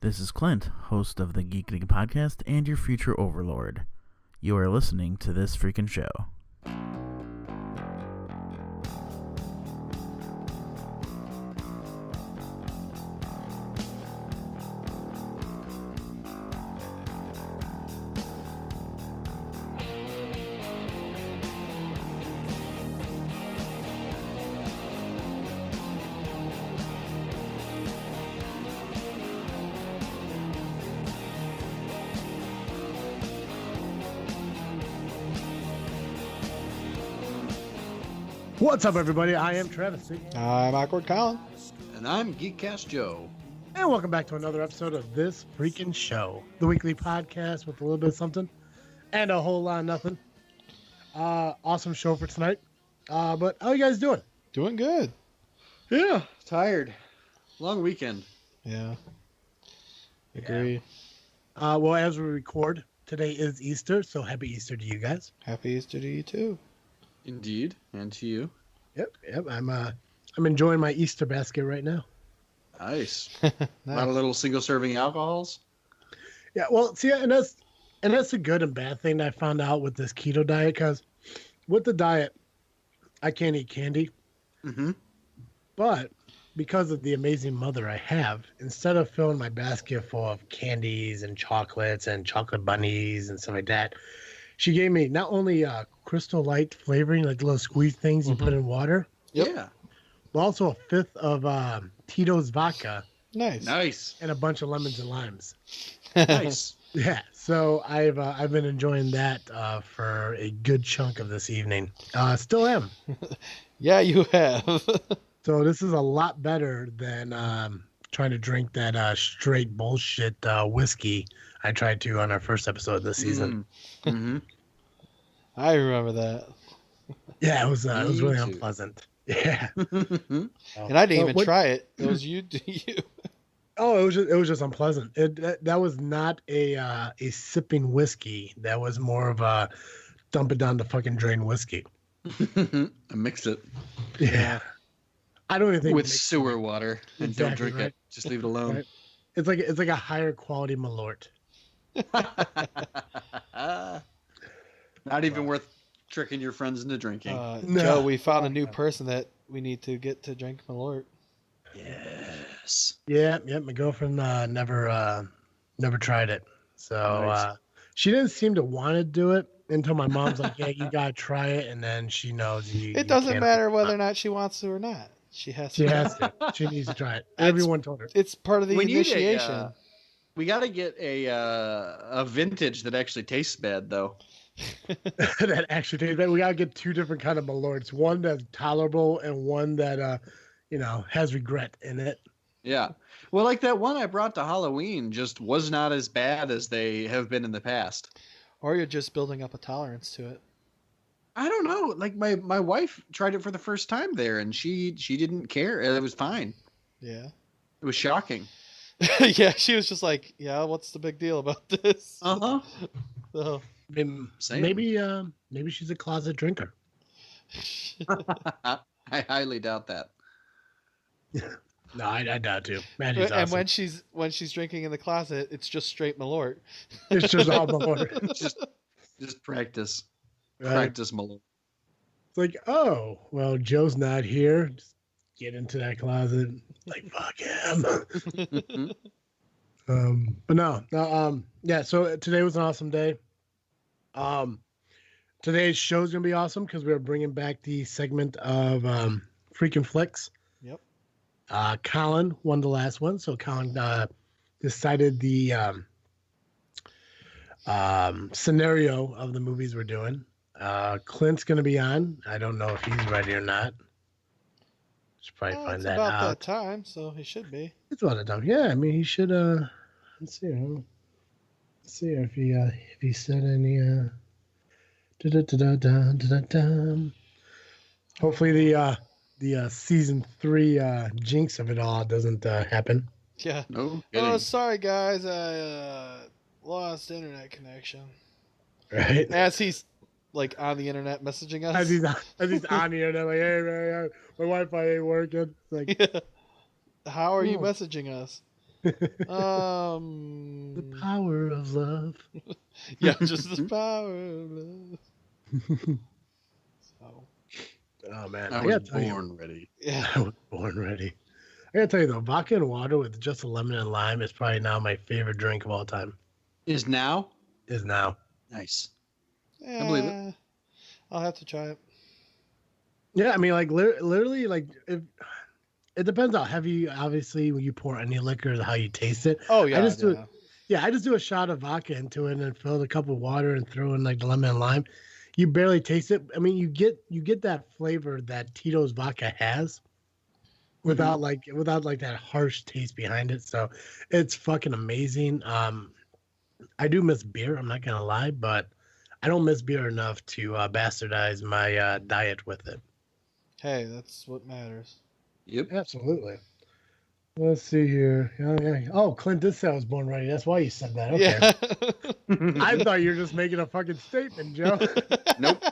This is Clint, host of the GeekDig Podcast and your future overlord. You are listening to this freaking show. What's up, everybody? I am Travis. I'm Awkward Colin. And I'm Geekcast Joe. And welcome back to another episode of This Freaking Show, the weekly podcast with a little bit of something and a whole lot of nothing. Awesome show for tonight. But how you guys doing? Doing good. Yeah, tired. Long weekend. Yeah. Agree. Well, as we record, today is Easter, so happy Easter to you guys. Happy Easter to you too. Indeed, and to you. Yep. I'm enjoying my Easter basket right now. Nice. Nice. A lot of little single-serving alcohols. Yeah, well, see, and that's a good and bad thing that I found out with this keto diet, because with the diet, I can't eat candy. Mm-hmm. But because of the amazing mother I have, instead of filling my basket full of candies and chocolates and chocolate bunnies and stuff like that, she gave me not only Crystal Light flavoring, like little squeeze things you put in water, Yeah. but also a fifth of Tito's vodka. Nice. And a bunch of lemons and limes. Nice. Yeah, so I've been enjoying that for a good chunk of this evening. Still am. Yeah, you have. So this is a lot better than trying to drink that straight bullshit whiskey I tried to on our first episode this season. Mm-hmm. I remember that. Yeah, it was really too. unpleasant. Yeah. And I didn't even try it. It was you. Oh, it was just unpleasant. That was not a sipping whiskey. That was more of a dump it down the fucking drain whiskey. I mixed it Yeah. I don't even think with sewer water and Exactly don't drink right. it. Just leave it alone. Right. It's like a higher quality Malort. Not even worth tricking your friends into drinking. No. Joe, we found a new person that we need to get to drink Malort. Yes. Yeah. My girlfriend never tried it. So Nice. she didn't seem to want to do it until my mom's like, "Yeah, you gotta try it," and then she knows you. It doesn't matter whether or not she wants to or not. She has to. She has to. She needs to try it. Everyone told her. It's part of the We need initiation. We got to get a vintage that actually tastes bad, though. That actually tastes bad. We gotta get two different kind of Malorts. One that's tolerable and one that has regret in it. Yeah. Well, like that one I brought to Halloween just was not as bad as they have been in the past. Or you're just building up a tolerance to it. I don't know. Like my wife tried it for the first time there, and she didn't care. It was fine. Yeah. It was shocking. Yeah, she was just like, yeah, what's the big deal about this? Uh-huh. So, Same. Maybe she's a closet drinker. I highly doubt that. No, I doubt too. Maddie's and awesome. when she's drinking in the closet, it's just straight Malort. It's just all Malort. Just practice. Right? Practice, Malone. It's like, oh, well, Joe's not here. Just get into that closet. Like, fuck him. But no. Yeah. So today was an awesome day. Today's show's gonna be awesome because we're bringing back the segment of Freakin Flicks. Yep. Colin won the last one, so Colin decided the scenario of the movies we're doing. Clint's gonna be on. I don't know if he's ready or not. Should probably find It's that about out. that time, so he should be. It's about that time. Yeah, I mean he should. Let's see. Let's see if he said any. Hopefully the season 3 jinx of it all doesn't happen. Yeah. No Oh, kidding. sorry guys, I lost internet connection. Right. As he's like on the internet messaging us. As he's on the internet, like, hey man, my Wi-Fi ain't working. It's like, How are you Oh. messaging us? The power of love. Yeah, just the power of love. So, Oh man, I I was gotta tell you, born ready. yeah. I was born ready. I gotta tell you though, vodka and water with just a lemon and lime is probably now my favorite drink of all time. Is now? Is now. Nice. I believe it. I'll have to try it. Yeah, I mean, like literally, like if it depends how heavy, obviously, when you pour any liquor, how you taste it. Oh yeah, I just do it. yeah. Yeah, I just do a shot of vodka into it and then fill it a cup of water and throw in like the lemon and lime. You barely taste it. I mean, you get that flavor that Tito's vodka has without like that harsh taste behind it. So it's fucking amazing. I do miss beer. I'm not gonna lie, but I don't miss beer enough to bastardize my diet with it. Hey, that's what matters. Yep. Absolutely. Let's see here. Yeah. Oh, Clint did say I was born ready. That's why you said that. Okay. Yeah. I thought you were just making a fucking statement, Joe. Nope.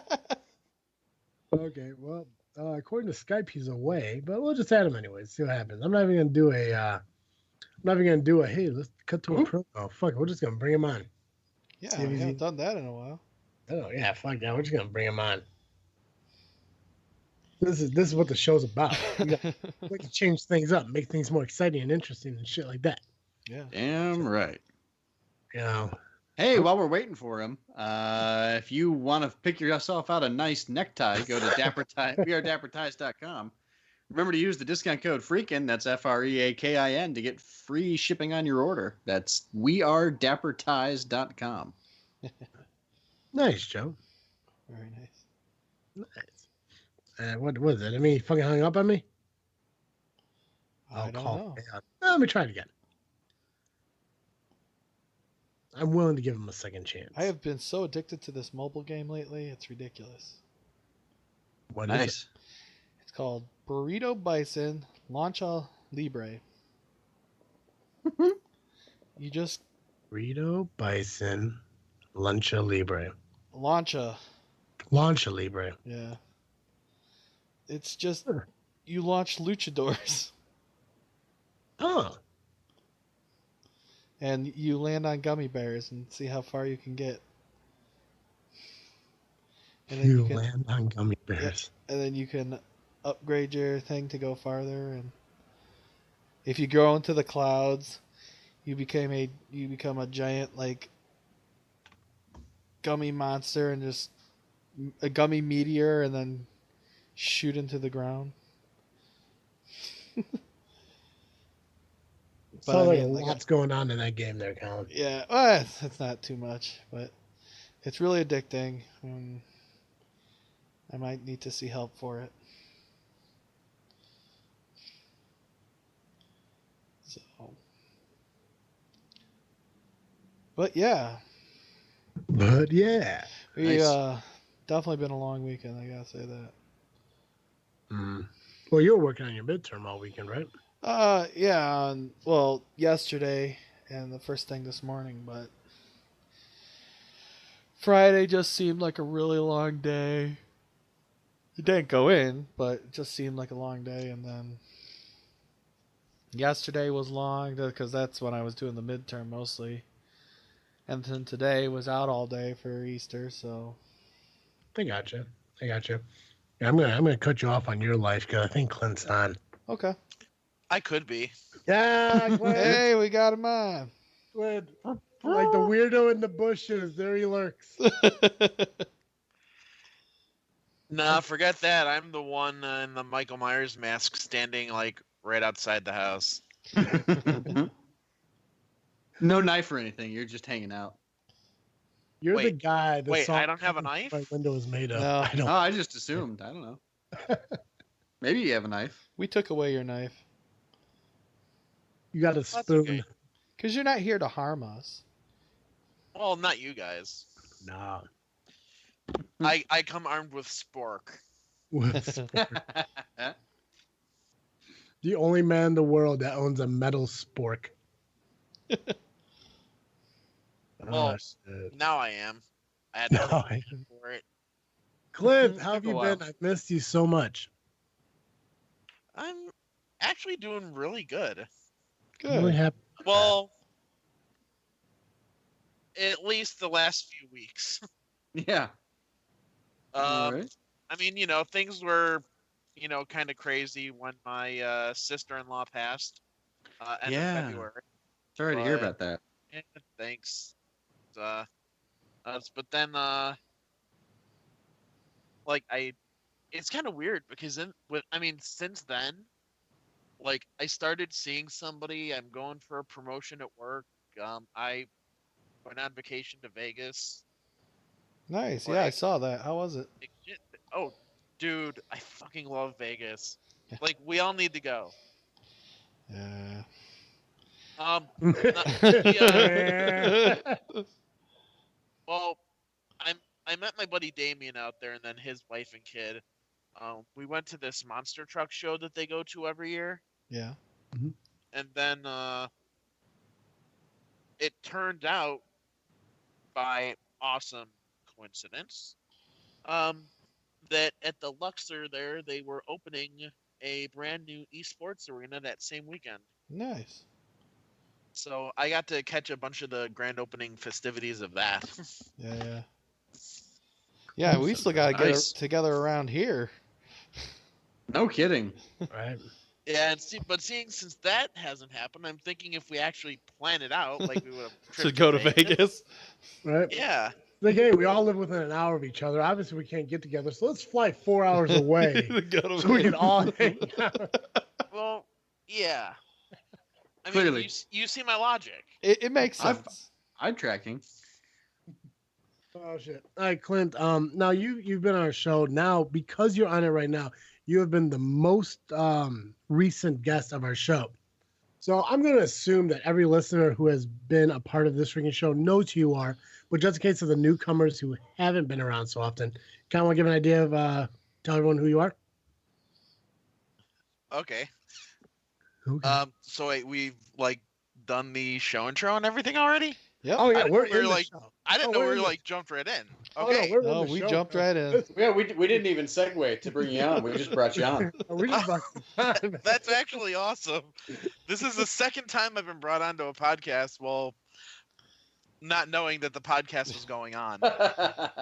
Okay. Well, according to Skype, he's away, but we'll just add him anyways. See what happens. I'm not even gonna do a. I'm not even gonna do a. Hey, let's cut to a pro. Oh fuck! We're just gonna bring him on. Yeah, See if we he's haven't done that in a while. Oh yeah, fuck that. We're just gonna bring him on. This is what the show's about. We like to change things up, make things more exciting and interesting and shit like that. Yeah. Damn right. You know. Hey, while we're waiting for him, if you want to pick yourself out a nice necktie, go to wearedapperties.com. Remember to use the discount code Freakin, that's FREAKIN, to get free shipping on your order. That's wearedapperties.com. Nice, Joe. Very nice. Nice. What was it? I mean, he fucking hung up on me? I don't know. Let me try it again. I'm willing to give him a second chance. I have been so addicted to this mobile game lately, it's ridiculous. What is it? Nice. It's called Burrito Bison Lancha Libre. You just Burrito Bison Lancha Libre. Lancha, Libre. yeah. It's just you launch luchadors Oh. and you land on gummy bears and see how far you can get. And then You can, land on gummy bears. and then you can upgrade your thing to go farther, and if you grow into the clouds, you become a giant like gummy monster and just a gummy meteor and then shoot into the ground. Sounds like lots going on in that game there, Colin. Yeah, well, it's not too much, but it's really addicting. I might need to see help for it. So, but yeah, we Nice. definitely been a long weekend. I gotta say that. Well, you were working on your midterm all weekend, right? Yeah. Well, yesterday and the first thing this morning, but Friday just seemed like a really long day. It didn't go in, but it just seemed like a long day. And then yesterday was long because that's when I was doing the midterm mostly. And then today was out all day for Easter, so. I gotcha. Yeah, I'm gonna cut you off on your life because I think Clint's on. Okay. I could be. Yeah, Clint. Hey, we got him on. Clint. Like the weirdo in the bushes, there he lurks. Nah, forget that. I'm the one in the Michael Myers mask standing like right outside the house. No knife or anything. You're just hanging out. You're the Wait, guy. I don't have a knife? My window is made of. No. I don't. Oh, I just assumed. I don't know. Maybe you have a knife. We took away your knife. You got a That's spoon. okay. Because you're not here to harm us. Well, not you guys. Nah. I come armed with spork. The only man in the world that owns a metal spork. Well, shit. Now I am. I had to Now I work for it. Clint, how have Took a you while. been? I've missed you so much. I'm actually doing really good. I'm really Good. happy. Well, at least the last few weeks. Yeah. All right. I mean, things were, kind of crazy when my sister-in-law passed end of Yeah. February. Sorry to hear about that. Yeah, thanks. But then, it's kind of weird because since then, like, I started seeing somebody. I'm going for a promotion at work. I went on vacation to Vegas. Nice. Yeah, I saw that. How was it? Oh, dude, I fucking love Vegas. Like, we all need to go. Yeah. Well, I met my buddy Damien out there, and then his wife and kid. We went to this monster truck show that they go to every year. Yeah. And then it turned out, by awesome coincidence, that at the Luxor there, they were opening a brand new esports arena that same weekend. Nice. So I got to catch a bunch of the grand opening festivities of that. Yeah. Yeah, we still got to get together around here. No kidding. Right. Yeah, but seeing since that hasn't happened, I'm thinking if we actually plan it out, like we would have To go to Vegas. Right. Yeah. Like, hey, we all live within an hour of each other. Obviously, we can't get together, so let's fly 4 hours away so we can all hang out. Well, yeah. I mean, Clearly. you see my logic. It makes sense. I'm tracking. Oh shit! All right, Clint. Now you've been on our show. Now, because you're on it right now, you have been the most recent guest of our show. So I'm going to assume that every listener who has been a part of this freaking show knows who you are. But just in case of the newcomers who haven't been around so often, kind of want to give an idea of tell everyone who you are. Okay. Okay. So wait, we've done the show intro and everything already? Yep. Oh yeah, we're we were in the like- show. I didn't Oh, know we're we in were the- jumped right in. Oh, Okay. no, we're in No, the we show. jumped right in. Yeah, we didn't even segue to bring you on. We just brought you on. We just That's actually awesome. This is the second time I've been brought onto a podcast. Well, not knowing that the podcast was going on.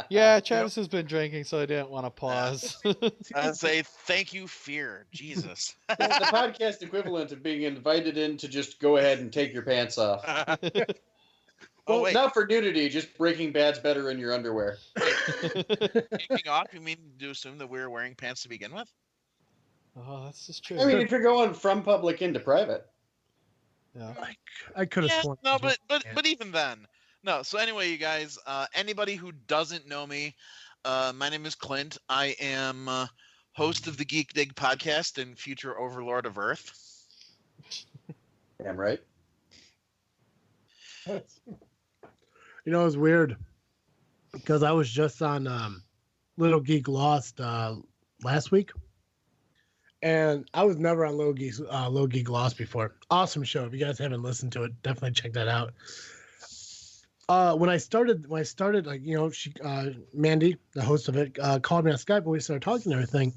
Yeah, Travis has been drinking, so I didn't want to pause. I'd say thank you, fear. Jesus. the podcast equivalent of being invited in to just go ahead and take your pants off. Oh, wait. Not for nudity, just Breaking Bad's better in your underwear. Taking off, you mean to assume that we were wearing pants to begin with? Oh, that's just true. I mean, if you're going from public into private. Yeah. I could have Yeah, sworn. no, but even then. No, so anyway, you guys, anybody who doesn't know me, my name is Clint. I am host of the GeekDig Podcast and future overlord of Earth. Damn right. You know, it's weird because I was just on Little Geek Lost last week, and I was never on Little Geek Lost before. Awesome show. If you guys haven't listened to it, definitely check that out. When I started, like, you know, she Mandy, the host of it, called me on Skype and we started talking and everything.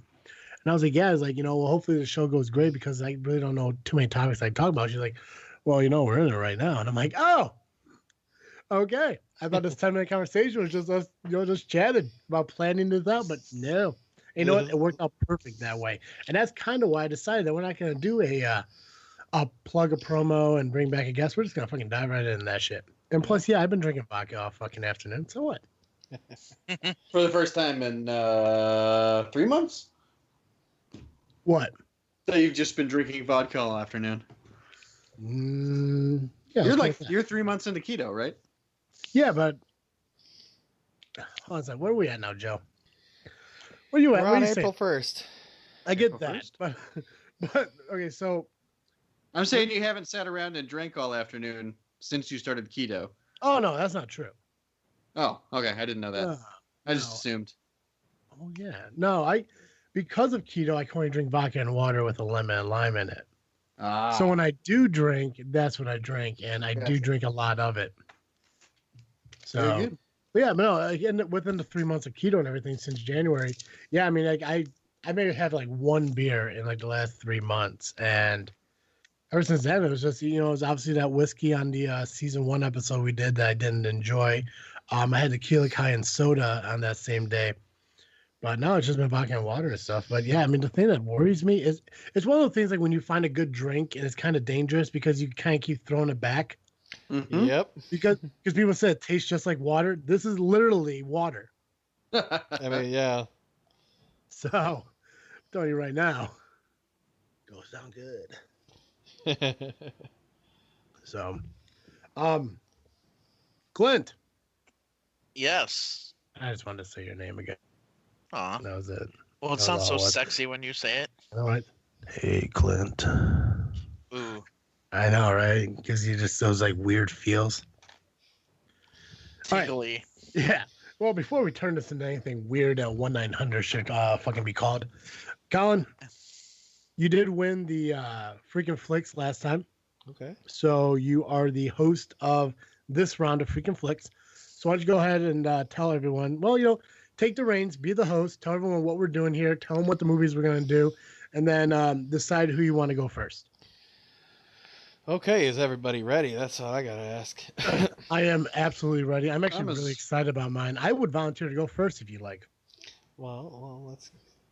And I was like, yeah, I was like, you know, well, hopefully the show goes great because I really don't know too many topics I can talk about. She's like, well, you know, we're in it right now. And I'm like, oh, okay. I thought this 10-minute conversation was just us, you know, just chatting about planning this out, but no. You know what? It worked out perfect that way. And that's kind of why I decided that we're not going to do a plug a promo and bring back a guest. We're just going to fucking dive right into that shit. And plus, yeah, I've been drinking vodka all fucking afternoon. So what? For the first time in 3 months? What? So you've just been drinking vodka all afternoon. Yeah, You're 3 months into keto, right? Yeah, but hold on a second. Where are we at now, Joe? Where are you at? We're What on are you April saying? 1st. I get April that, 1st? but okay. So I'm saying you haven't sat around and drank all afternoon since you started keto. oh no, that's not true. Oh, okay. I didn't know that. I just no. assumed. Oh yeah, no. Because of keto, I can only drink vodka and water with a lemon and lime in it. Ah. So when I do drink, that's what I drink, and I do Gotcha. drink a lot of it. Very So, good. but yeah, but no, again, within the 3 months of keto and everything since January, yeah, I mean, like I maybe had like one beer in like the last 3 months, and ever since then, it was just, it was obviously that whiskey on the season 1 episode we did that I didn't enjoy. I had tequila, Kai, and soda on that same day. But now it's just been vodka and water and stuff. But yeah, I mean, the thing that worries me is it's one of those things like when you find a good drink and it's kind of dangerous because you kind of keep throwing it back. Mhm. Yep. Because people said it tastes just like water. This is literally water. I mean, yeah. So, I'm telling you right now, goes down good. So, Clint, Yes. I just wanted to say your name again. Aw. That was it. Well, it That sounds was so all it was. sexy when you say it. All right. Hey, Clint. Ooh. I know, right? Gives you just those like weird feels. All right. Tickly. Yeah. Well, before we turn this into anything weird that 1-900 should fucking be called, Colin, you did win the Freakin Flicks last time. Okay. So you are the host of this round of Freakin Flicks. So why don't you go ahead and tell everyone, well, take the reins, be the host, tell everyone what we're doing here, tell them what the movies we're going to do, and then decide who you want to go first. Okay, is everybody ready? That's all I gotta ask. I am absolutely ready. I'm actually I'm really excited about mine. I would volunteer to go first if you like. well, let's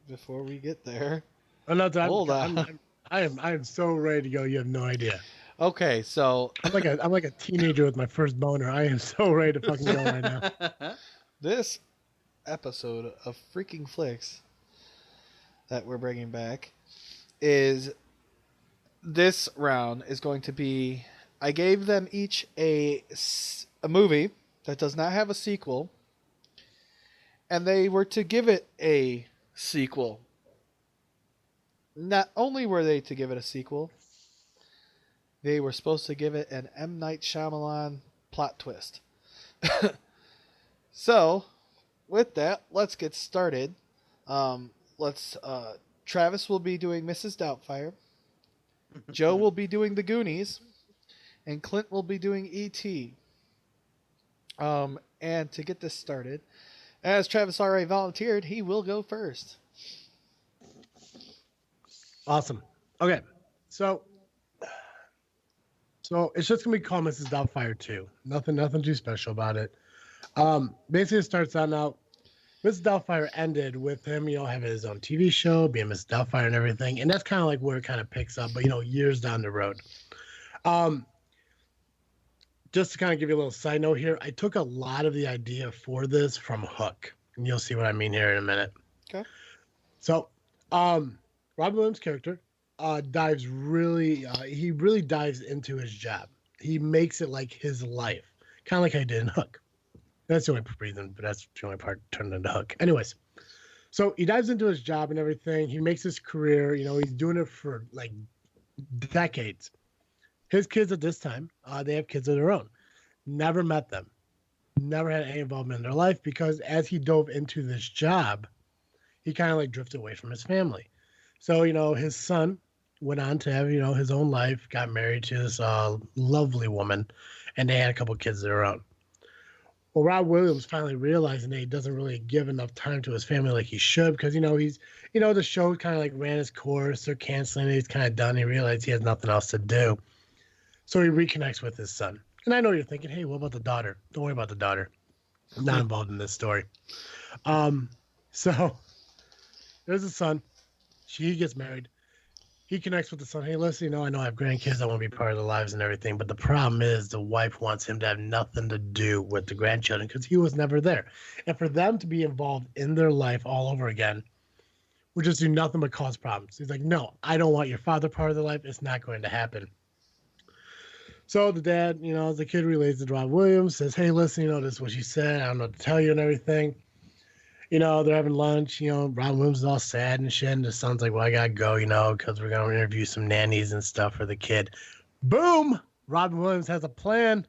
before we get there. Oh, no, Hold on. I am so ready to go. You have no idea. Okay, so I'm like a teenager with my first boner. I am so ready to fucking go right now. this episode of Freaking Flicks that we're bringing back is this round is going to be I gave them each a movie that does not have a sequel, and they were to give it a sequel. Not only were they to give it a sequel, they were supposed to give it an M. Night Shyamalan plot twist. So, with that, let's get started. Travis will be doing Mrs. Doubtfire. Joe will be doing The Goonies. And Clint will be doing E.T. And to get this started, as Travis already volunteered, he will go first. Awesome. Okay, so it's just gonna be called Mrs. Doubtfire 2. Nothing too special about it. Basically, it starts out now. Mrs. Doubtfire ended with him, having his own TV show, being Mrs. Doubtfire and everything, and that's kind of like where it kind of picks up. But years down the road. Just to kind of give you a little side note here, I took a lot of the idea for this from Hook, and you'll see what I mean here in a minute. Okay. So, Robin Williams' character dives really into his job. He makes it like his life, kind of like I did in Hook. That's the only reason, but that's the only part turned into Hook. Anyways, so he dives into his job and everything. He makes his career. He's doing it for like decades. His kids at this time, they have kids of their own. Never met them. Never had any involvement in their life because as he dove into this job, he kind of like drifted away from his family. So, his son went on to have, his own life, got married to this lovely woman, and they had a couple kids of their own. Well, Rob Williams finally realizing that he doesn't really give enough time to his family like he should because, he's, the show kind of like ran its course. They're canceling it. He's kind of done. He realized he has nothing else to do. So he reconnects with his son. And I know you're thinking, hey, what about the daughter? Don't worry about the daughter. I'm not involved in this story. So there's a son. She gets married. He connects with the son. Hey, listen, I know I have grandkids. I want to be part of their lives and everything. But the problem is the wife wants him to have nothing to do with the grandchildren because he was never there. And for them to be involved in their life all over again would just do nothing but cause problems. He's like, no, I don't want your father part of their life. It's not going to happen. So the dad, the kid relays to Rob Williams, says, hey, listen, this is what she said. I don't know what to tell you and everything. They're having lunch. Rob Williams is all sad and shit. And the son's like, well, I got to go, because we're going to interview some nannies and stuff for the kid. Boom! Robin Williams has a plan.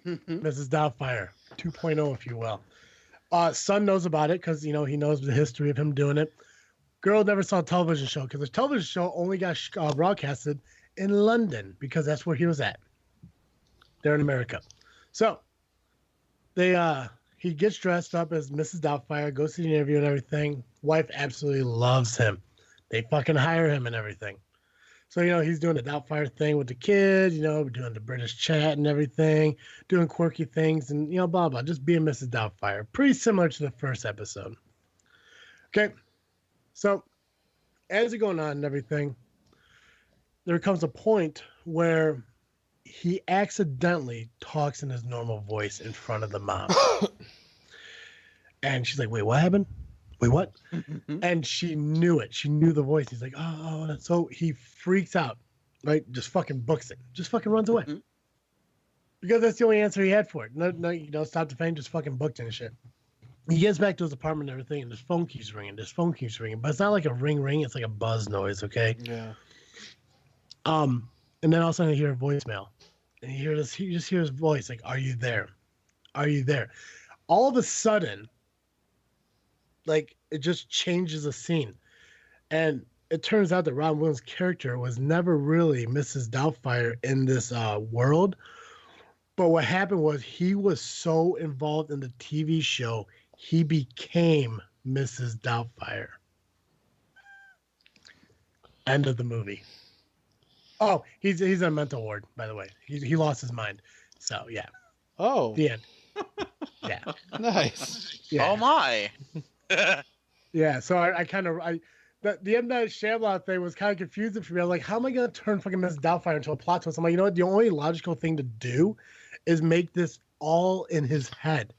Mrs. Doubtfire 2.0, if you will. Son knows about it because, he knows the history of him doing it. Girl never saw a television show because the television show only got broadcasted in London because that's where he was at. They're in America. So he gets dressed up as Mrs. Doubtfire, goes to the interview and everything. Wife absolutely loves him. They fucking hire him and everything. So, he's doing the Doubtfire thing with the kids, doing the British chat and everything, doing quirky things and, blah, blah, just being Mrs. Doubtfire. Pretty similar to the first episode. Okay. So, as it's going on and everything, there comes a point where he accidentally talks in his normal voice in front of the mom. And she's like, wait, what happened? Wait, what? And she knew it. She knew the voice. He's like, oh. So he freaks out, right? Just fucking books it. Just fucking runs away. Because that's the only answer he had for it. No, stop the fame, just fucking booked it and shit. He gets back to his apartment and everything, and his phone keeps ringing. But it's not like a ring. It's like a buzz noise, okay? Yeah. And then all of a sudden you hear a voicemail. And you just hear his voice, like, are you there? Are you there? All of a sudden, like, it just changes the scene. And it turns out that Robin Williams' character was never really Mrs. Doubtfire in this world. But what happened was he was so involved in the TV show, he became Mrs. Doubtfire. End of the movie. Oh, he's in a mental ward, by the way. He lost his mind. So, yeah. Oh. The end. Yeah. Nice. Yeah. Oh my. Yeah, so the M. Night Shyamalan thing was kind of confusing for me. I was like, how am I going to turn fucking Miss Doubtfire into a plot twist? I'm like, you know what? The only logical thing to do is make this all in his head.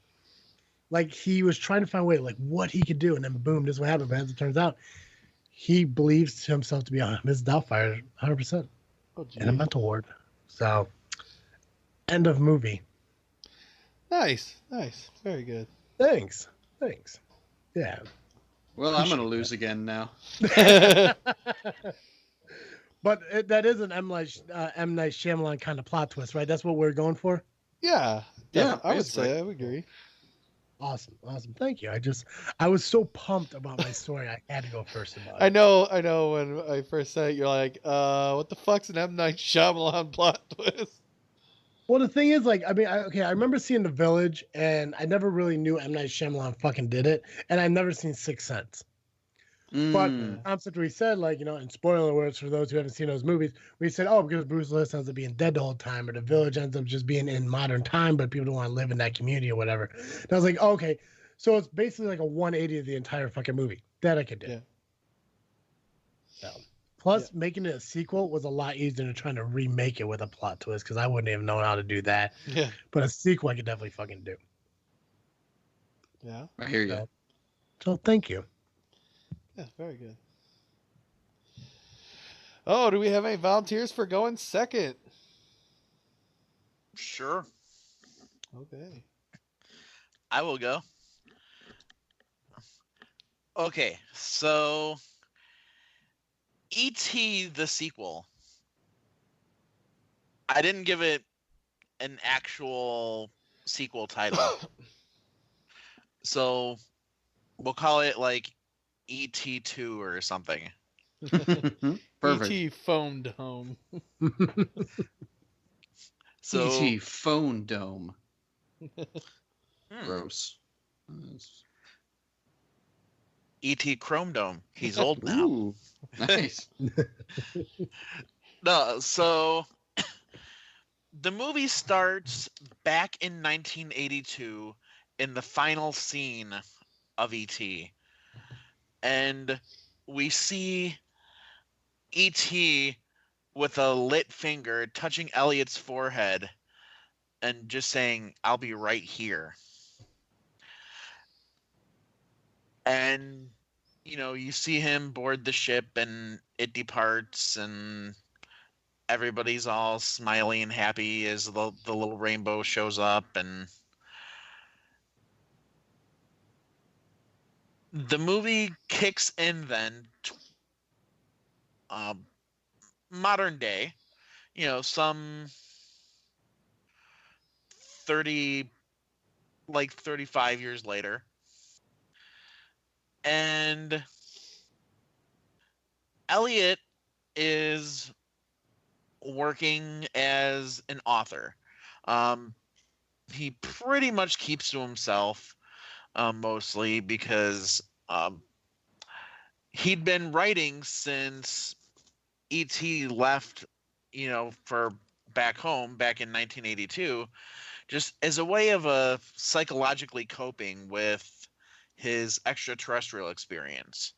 Like, he was trying to find a way, like, what he could do, and then boom, this is what happened. But as it turns out, he believes himself to be Miss Doubtfire 100% in a mental ward. So, end of movie. Nice. Very good. Thanks. Yeah. Well, I'm going to lose again now. But that is an M. Night Shyamalan kind of plot twist, right? That's what we're going for? Yeah. Yeah, I would basically. say I would agree. Awesome. Thank you. I was so pumped about my story. I had to go first about it. I know. When I first said it, you're like, what the fuck's an M. Night Shyamalan plot twist? Well, the thing is, like, I mean, I remember seeing The Village, and I never really knew M. Night Shyamalan fucking did it, and I've never seen Sixth Sense. But concept we said, like, and spoiler alerts for those who haven't seen those movies, we said, oh, because Bruce Willis ends up being dead the whole time, or The Village ends up just being in modern time, but people don't want to live in that community or whatever. And I was like, oh, okay, so it's basically like a 180 of the entire fucking movie. That I could do. Yeah. So, plus, making it a sequel was a lot easier than trying to remake it with a plot twist, because I wouldn't even know how to do that. Yeah. But a sequel I could definitely fucking do. Yeah. I hear you. So thank you. Yeah, very good. Oh, do we have any volunteers for going second? Sure. Okay. I will go. Okay, so E.T. the sequel. I didn't give it an actual sequel title. So we'll call it like ET2 or something. Perfect. E.T. phoned home. So E.T. phone dome. Gross. E.T. Chrome Dome. He's old now. Ooh, nice. No, so the movie starts back in 1982 in the final scene of E.T. And we see E.T. with a lit finger touching Elliot's forehead and just saying, "I'll be right here." And, you see him board the ship and it departs and everybody's all smiley and happy as the little rainbow shows up. And the movie kicks in then, modern day, some 35 years later. And Elliot is working as an author. He pretty much keeps to himself, mostly because he'd been writing since E.T. left, for back home back in 1982, just as a way of psychologically coping with his extraterrestrial experience.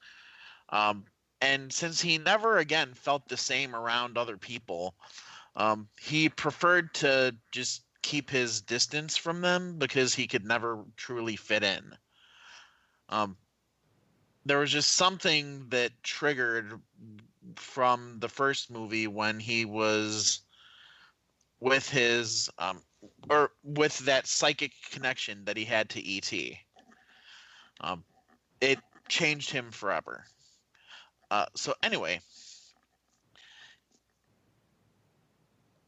Um, and since he never again felt the same around other people, he preferred to just keep his distance from them because he could never truly fit in. Um, there was just something that triggered from the first movie when he was with his or with that psychic connection that he had to ET. It changed him forever. So anyway,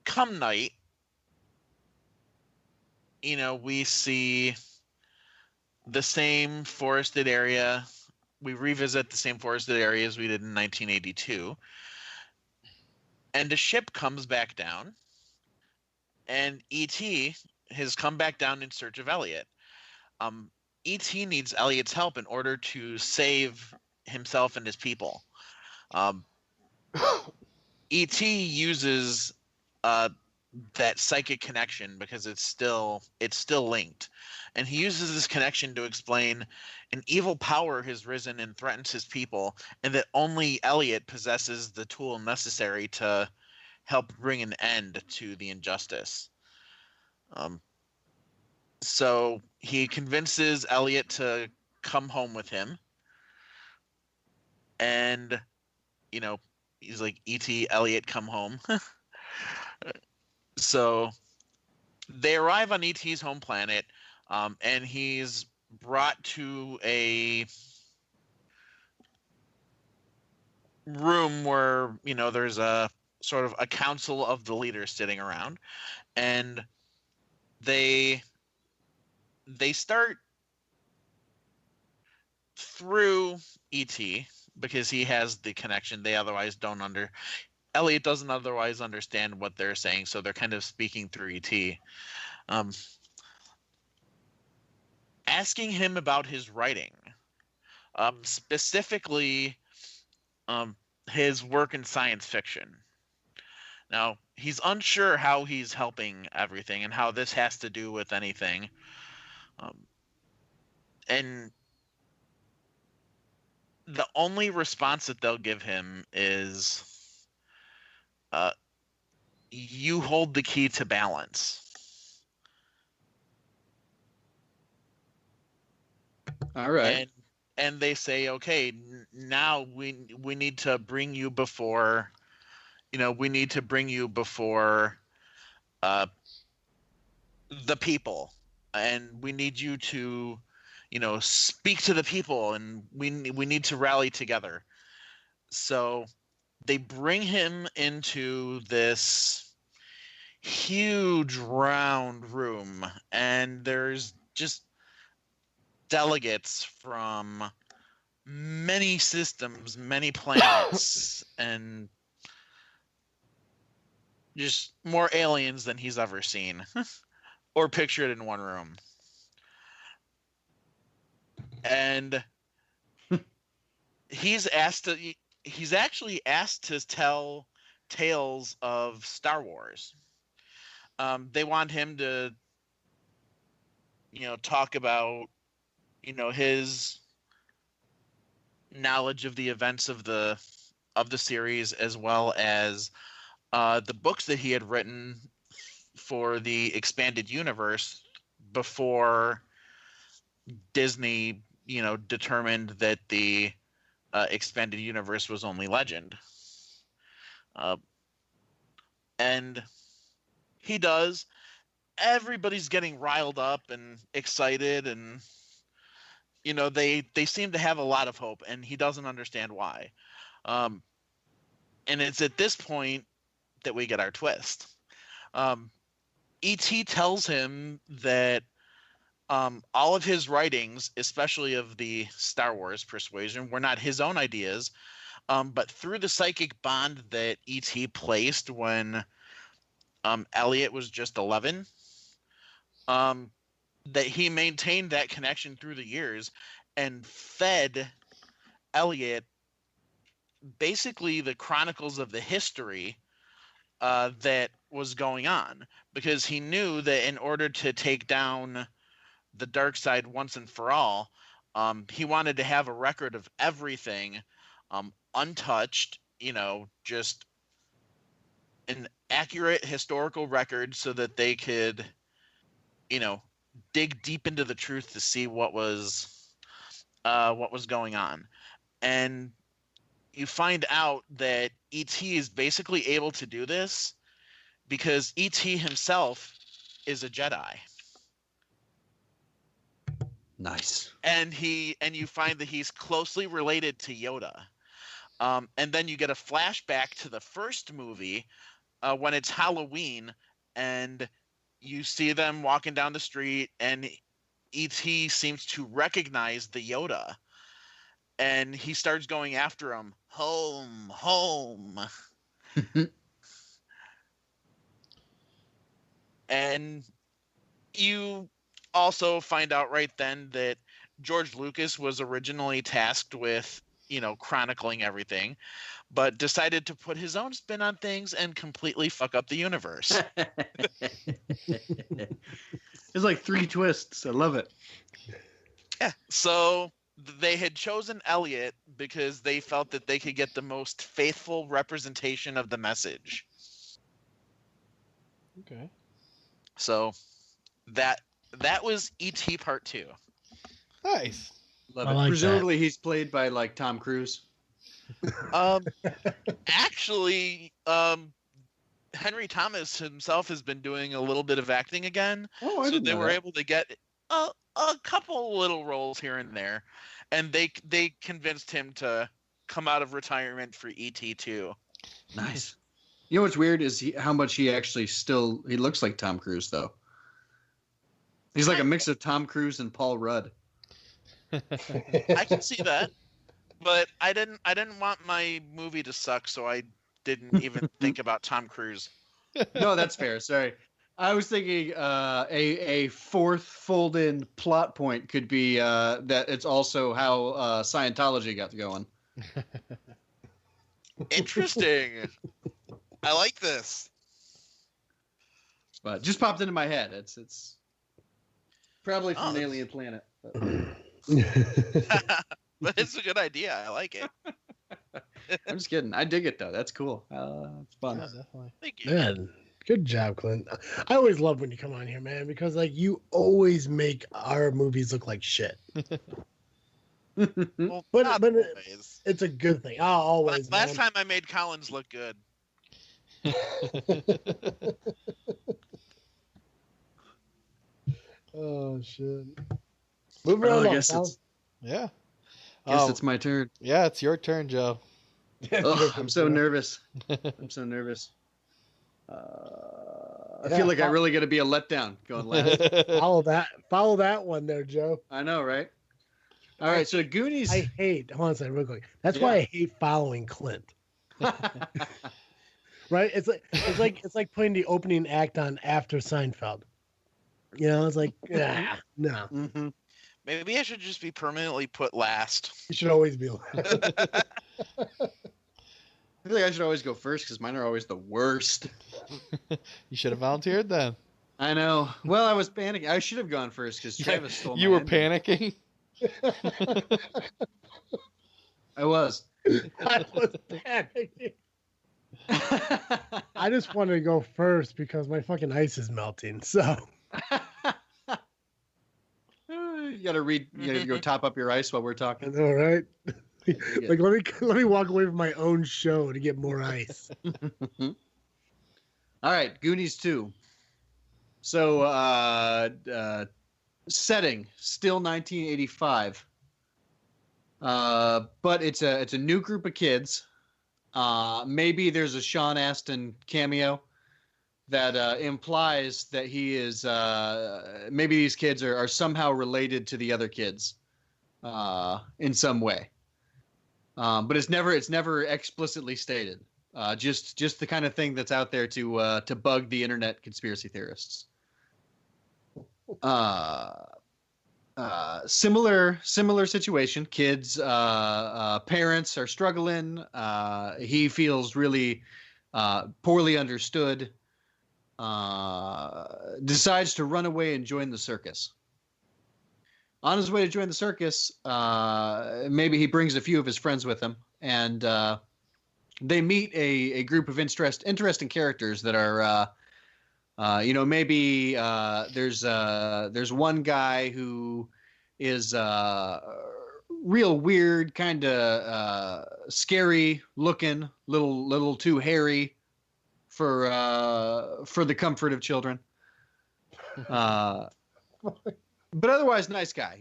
come night, we see the same forested area. We revisit the same forested areas we did in 1982. And a ship comes back down, and E.T. has come back down in search of Elliot. E.T. needs Elliot's help in order to save himself and his people. E.T. uses that psychic connection because it's still linked, and he uses this connection to explain an evil power has risen and threatens his people, and that only Elliot possesses the tool necessary to help bring an end to the injustice. So he convinces Elliot to come home with him, and he's like, E.T., Elliot, come home. So they arrive on E.T.'s home planet, and he's brought to a room where, there's a sort of a council of the leaders sitting around, and they start through E.T. because he has the connection. They otherwise don't Elliot doesn't otherwise understand what they're saying, so they're kind of speaking through E.T. Asking him about his writing, specifically his work in science fiction. Now, he's unsure how he's helping everything and how this has to do with anything. And the only response that they'll give him is, you hold the key to balance. All right. And they say, okay, now we need to bring you before, the people, and we need you to, speak to the people, and we need to rally together. So they bring him into this huge round room, and there's just delegates from many systems, many planets, and just more aliens than he's ever seen or pictured in one room. And he's actually asked to tell tales of Star Wars. They want him to, talk about, his knowledge of the events of the series, as well as the books that he had written for the expanded universe before Disney, determined that the expanded universe was only legend. And he does. Everybody's getting riled up and excited, and they seem to have a lot of hope, and he doesn't understand why. And it's at this point that we get our twist. E.T. tells him that all of his writings, especially of the Star Wars persuasion, were not his own ideas, but through the psychic bond that E.T. placed when Elliot was just 11, that he maintained that connection through the years and fed Elliot basically the chronicles of the history that was going on, because he knew that in order to take down the dark side once and for all, he wanted to have a record of everything, untouched, just an accurate historical record so that they could, dig deep into the truth to see what was going on. And you find out that E.T. is basically able to do this because E.T. himself is a Jedi. Nice. And you find that he's closely related to Yoda. And then you get a flashback to the first movie when it's Halloween, and you see them walking down the street, and E.T. seems to recognize the Yoda. And he starts going after him. Home, home. And you also find out right then that George Lucas was originally tasked with, chronicling everything, but decided to put his own spin on things and completely fuck up the universe. There's like 3 twists. I love it. Yeah. So they had chosen Elliot because they felt that they could get the most faithful representation of the message. Okay. So that was E.T. Part 2. Nice. Love I it. like Presumably he's played by like Tom Cruise. Actually, Henry Thomas himself has been doing a little bit of acting again. Oh, I So didn't they know were that. able to get a couple little roles here and there, and they convinced him to come out of retirement for ET2. Nice. You know what's weird is how much he actually he looks like Tom Cruise though. He's like a mix of Tom Cruise and Paul Rudd. I can see that, but I didn't want my movie to suck, so I didn't even think about Tom Cruise. No, that's fair. Sorry. I was thinking a fourth fold-in plot point could be that it's also how Scientology got going. Interesting. I like this. But just popped into my head. It's probably from an that's- alien planet. But... But it's a good idea. I like it. I'm just kidding. I dig it though. That's cool. It's fun. Yeah, definitely. Thank you. Man, good job, Clint. I always love when you come on here, man, because like you always make our movies look like shit. Well, But- not but always. It's a good thing. I'll always. Last man. time I made Collins look good. Oh shit. Moving Well, on. I along, guess pal. it's Yeah. guess it's my turn. Yeah, it's your turn, Joe. Oh, I'm so nervous. I'm so nervous. I Yeah, feel like I fo- really got to be a letdown going last. Follow that one there, Joe. I know, right? All right, so Goonies. I hate. Hold on a second, real quick. That's why I hate following Clint. Right? It's like putting the opening act on after Seinfeld. It's like, no. Mhm. Maybe I should just be permanently put last. You should always be. I feel like I should always go first because mine are always the worst. You should have volunteered then. I know. Well, I was panicking. I should have gone first because Travis stole my You were ending. panicking. I was. I was panicking. I just wanted to go first because my fucking ice is melting. So You gotta go top up your ice while we're I talking. know, right? good. Like let me walk away from my own show to get more ice. All right, Goonies 2. So setting still 1985. But it's a new group of kids. Maybe there's a Sean Astin cameo that implies that he is maybe these kids are somehow related to the other kids in some way. But it's never explicitly stated. Just the kind of thing that's out there to bug the internet conspiracy theorists. similar situation. Kids, parents are struggling. He feels really poorly understood. Decides to run away and join the circus. On his way to join the circus, maybe he brings a few of his friends with him, and they meet a group of interesting characters that are, maybe there's one guy who is real weird, kind of scary looking, little too hairy for the comfort of children. But otherwise, nice guy.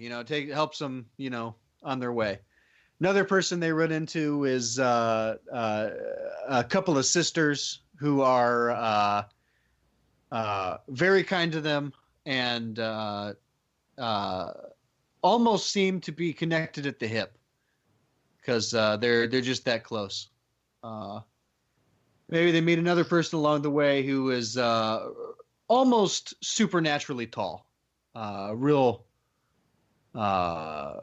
Helps them, on their way. Another person they run into is a couple of sisters who are very kind to them and almost seem to be connected at the hip because they're just that close. Maybe they meet another person along the way who is almost supernaturally tall. Real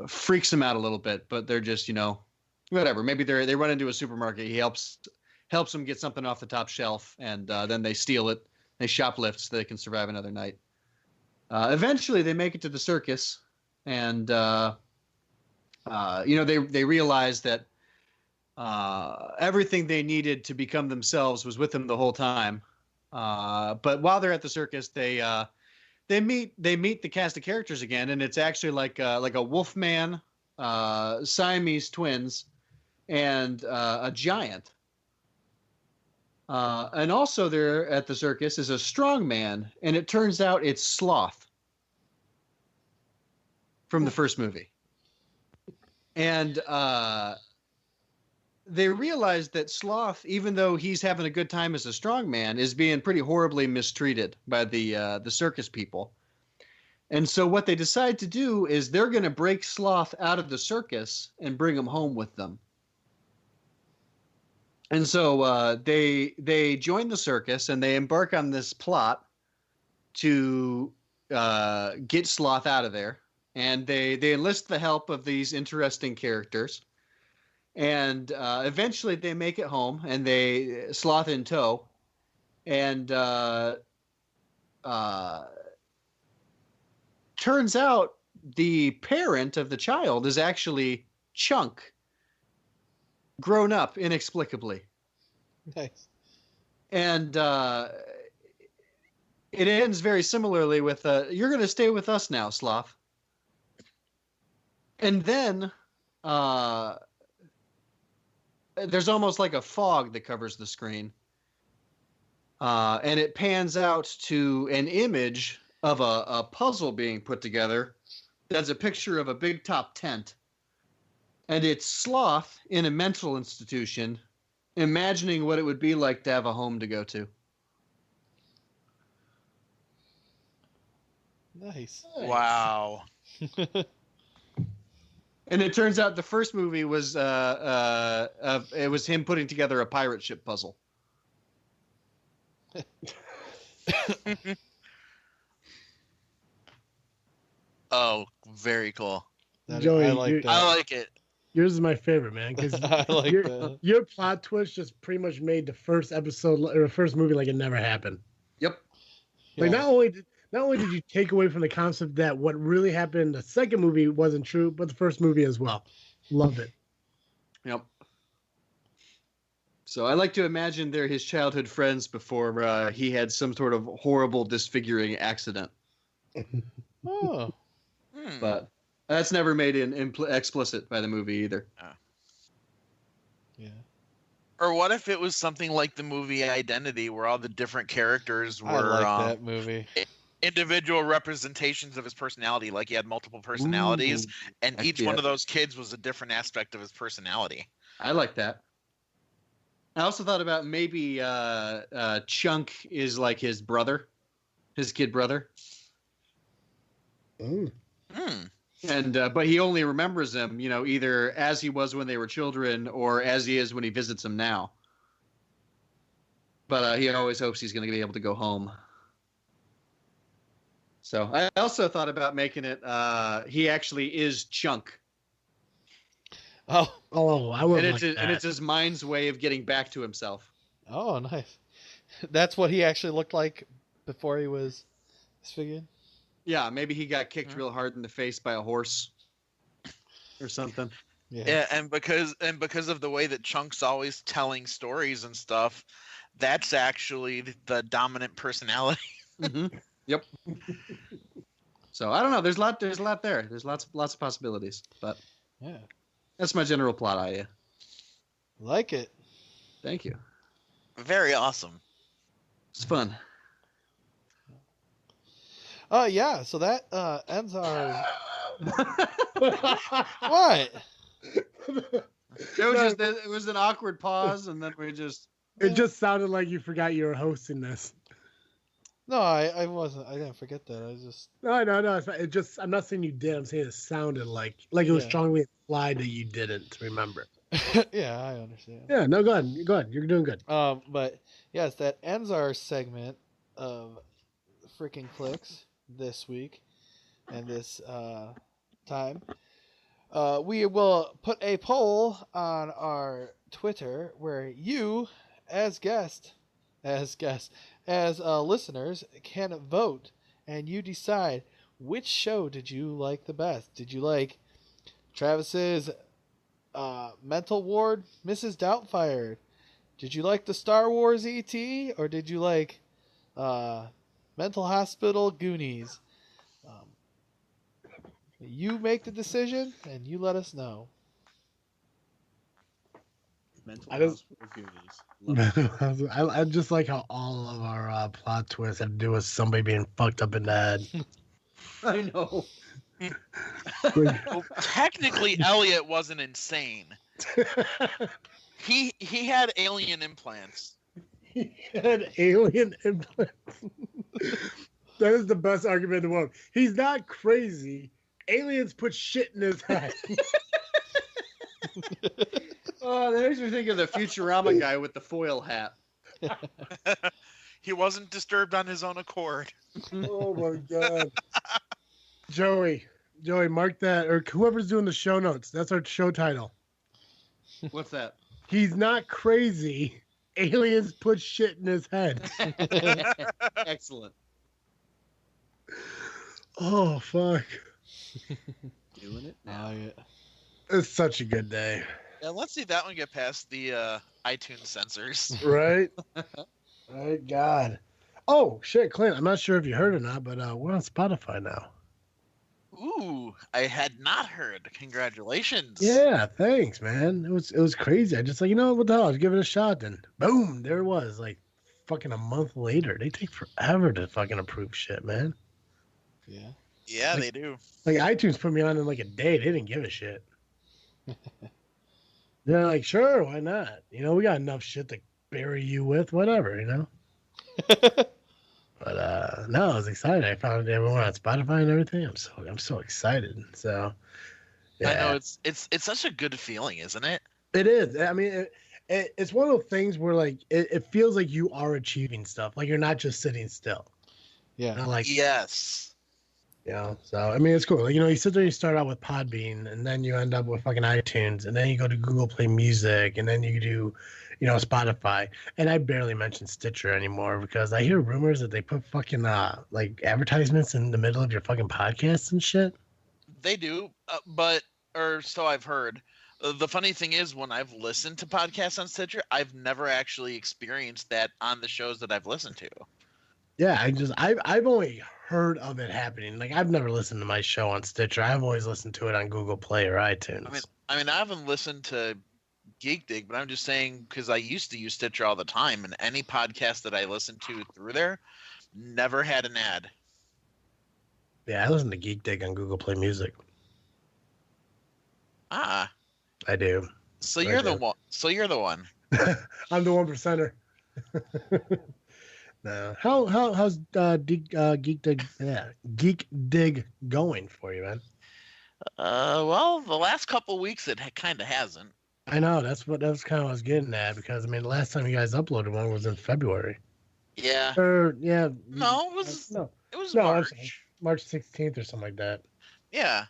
freaks them out a little bit, but they're just, whatever. Maybe they run into a supermarket. He helps them get something off the top shelf, and then they steal it. They shoplift so they can survive another night. Eventually, they make it to the circus, and they realize that everything they needed to become themselves was with them the whole time. But while they're at the circus, they meet the cast of characters again, and it's actually like a wolfman, Siamese twins, and a giant. And also there at the circus is a strong man, and it turns out it's Sloth from the first movie. And they realize that Sloth, even though he's having a good time as a strong man, is being pretty horribly mistreated by the circus people. And so what they decide to do is they're going to break Sloth out of the circus and bring him home with them. And so they join the circus and they embark on this plot to get Sloth out of there. And they enlist the help of these interesting characters. And eventually they make it home, and they Sloth in tow. And turns out the parent of the child is actually Chunk, grown up inexplicably. Nice. And it ends very similarly with "You're going to stay with us now, Sloth." And then there's almost like a fog that covers the screen. And it pans out to an image of a puzzle being put together. That's a picture of a big top tent. And it's Sloth in a mental institution, imagining what it would be like to have a home to go to. Nice. Wow. And it turns out the first movie was it was him putting together a pirate ship puzzle. Oh, very cool. Joey, I like that. I like it. Yours is my favorite, man, because I like that. your plot twist just pretty much made the first episode or first movie like it never happened. Yep. Like Yeah. not only did you take away from the concept that what really happened in the second movie wasn't true, but the first movie as well. Loved it. Yep. So I like to imagine they're his childhood friends before he had some sort of horrible disfiguring accident. Oh. But that's never made explicit by the movie either. Yeah. Or what if it was something like the movie Identity, where all the different characters I were like that movie. individual representations of his personality, like he had multiple personalities, and each one of those kids was a different aspect of his personality. I like that. I also thought about maybe Chunk is like his brother, his kid brother. Mm. And but he only remembers him, either as he was when they were children or as he is when he visits them now. But he always hopes he's going to be able to go home. So I also thought about making it. He actually is Chunk, Oh, I would and like it's that. his mind's way of getting back to himself. oh, nice. That's what he actually looked like before he was disfigured. Yeah, maybe he got kicked real hard in the face by a horse or something. Yeah, and because of the way that Chunk's always telling stories and stuff, that's actually the dominant personality. Mm-hmm. Yep. So I don't know. There's a lot there. There's lots of possibilities. But Yeah, that's my general plot idea. like it. Thank you. Very awesome. It's fun. Yeah. So that ends our what? It was an awkward pause, and then we just. It just sounded like you forgot you were hosting this. No, I wasn't. I didn't forget that. I just. No. It's fine. It just. I'm not saying you did. I'm saying it sounded like it was Yeah. strongly implied that you didn't remember. Yeah, I understand. Yeah. No. Go ahead. Go ahead. You're doing good. But yes, that ends our segment of Freakin Flicks this week and this time. We will put a poll on our Twitter where you, as listeners, can vote, and you decide which show did you like the best. Did you like Travis's mental ward, Mrs. Doubtfire? Did you like the Star Wars E.T., or did you like Mental Hospital Goonies? You make the decision, and you let us know. Mental I just- hospital Goonies. I just like how all of our plot twists have to do with somebody being fucked up in the head. I know. Well, technically, Elliot wasn't insane. He had alien implants. He had alien implants. That is the best argument in the world. He's not crazy. Aliens put shit in his head. Oh, that makes me think of the Futurama guy with the foil hat. He wasn't disturbed on his own accord. Oh my god. Joey, mark that, or whoever's doing the show notes. That's our show title. What's that? He's not crazy. Aliens put shit in his head. Excellent. Oh fuck. Doing it now. Yeah. It's such a good day. Yeah, let's see that one get past the iTunes censors. Right? My God. Oh, shit, Clint. I'm not sure if you heard or not, but we're on Spotify now. Ooh, I had not heard. Congratulations. Yeah, thanks, man. It was crazy. I just like, what the hell? I'll give it a shot. Then boom, there it was. Like fucking a month later. They take forever to fucking approve shit, man. Yeah. Yeah, Like- they do. Like iTunes put me on in like a day. They didn't give a shit. They're like, sure, why not? We got enough shit to bury you with, whatever, But no, I was excited. I found everyone on Spotify and everything. I'm so excited. So yeah. I know it's such a good feeling, isn't it? It is. I mean, it's one of those things where like it feels like you are achieving stuff. Like you're not just sitting still. Yeah. Not like Yes. So I mean, it's cool. Like, you sit there, you start out with Podbean, and then you end up with fucking iTunes, and then you go to Google Play Music, and then you do, Spotify. And I barely mention Stitcher anymore because I hear rumors that they put fucking like advertisements in the middle of your fucking podcasts and shit. They do, or so I've heard. The funny thing is, when I've listened to podcasts on Stitcher, I've never actually experienced that on the shows that I've listened to. Yeah, I've only heard of it happening. Like I've never listened to my show on Stitcher. I've always listened to it on Google Play or iTunes. I mean, I haven't listened to GeekDig, but I'm just saying because I used to use Stitcher all the time, and any podcast that I listened to through there never had an ad. Yeah, I listen to GeekDig on Google Play Music. Ah, I do. so I you're the do. one. So you're the one. I'm the 1%er. No. How's GeekDig going for you, man? Well, the last couple weeks it kind of hasn't. I know that's kind of what I was getting at because I mean the last time you guys uploaded one was in February. Yeah. Or yeah. No, it was No. it was No, I'm March. sorry. March 16th or something like that. Yeah.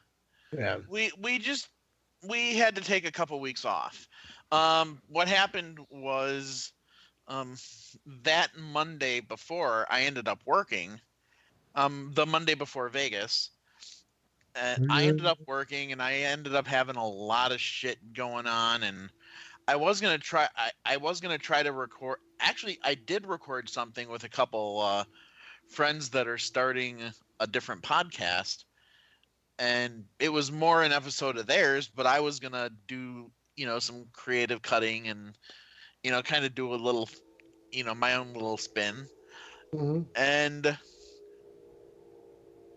Yeah. We had to take a couple weeks off. What happened was that Monday before I ended up working, the Monday before Vegas, I ended up working and I ended up having a lot of shit going on, and I was gonna try. I was gonna try to record. Actually, I did record something with a couple friends that are starting a different podcast, and it was more an episode of theirs. But I was gonna do some creative cutting and kind of do a little my own little spin, Mm-hmm. and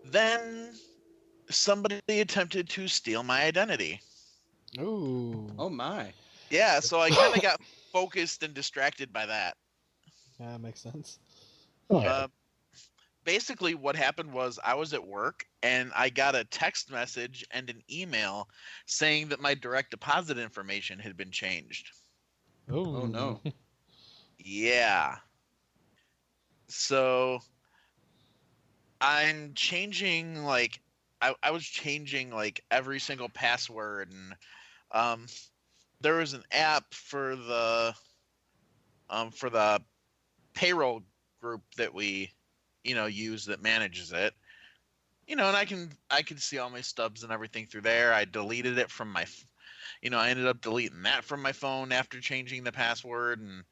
then somebody attempted to steal my identity. Ooh. Oh my. Yeah, so I kind of got focused and distracted by that. Yeah, that makes sense. Oh, yeah. Basically, what happened was I was at work and I got a text message and an email saying that my direct deposit information had been changed. Oh no. Yeah. So I'm changing I was changing every single password, and there was an app for the payroll group that we use that manages it. And I can see all my stubs and everything through there. I deleted it from my I ended up deleting that from my phone after changing the password, and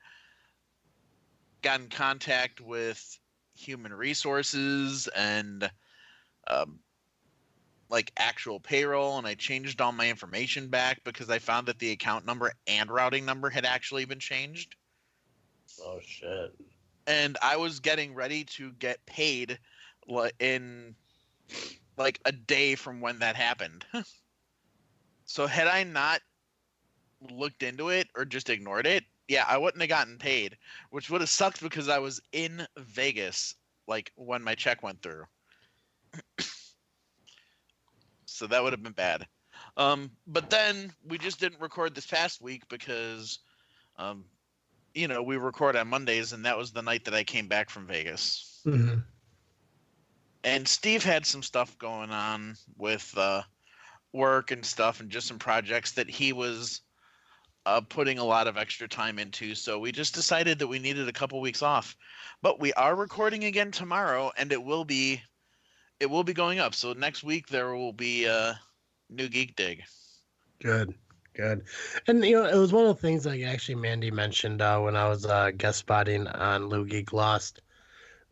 got in contact with human resources and actual payroll, and I changed all my information back because I found that the account number and routing number had actually been changed. Oh shit. And I was getting ready to get paid in a day from when that happened. So had I not looked into it or just ignored it, yeah, I wouldn't have gotten paid, which would have sucked because I was in Vegas when my check went through. So that would have been bad. But then we just didn't record this past week because we record on Mondays, and that was the night that I came back from Vegas. Mm-hmm. And Steve had some stuff going on with work and stuff, and just some projects that he was putting a lot of extra time into. So we just decided that we needed a couple weeks off. But we are recording again tomorrow, and it will be going up. So next week there will be a new Geek Dig. Good. And it was one of the things actually Mandy mentioned when I was guest spotting on Lou Geek Lost,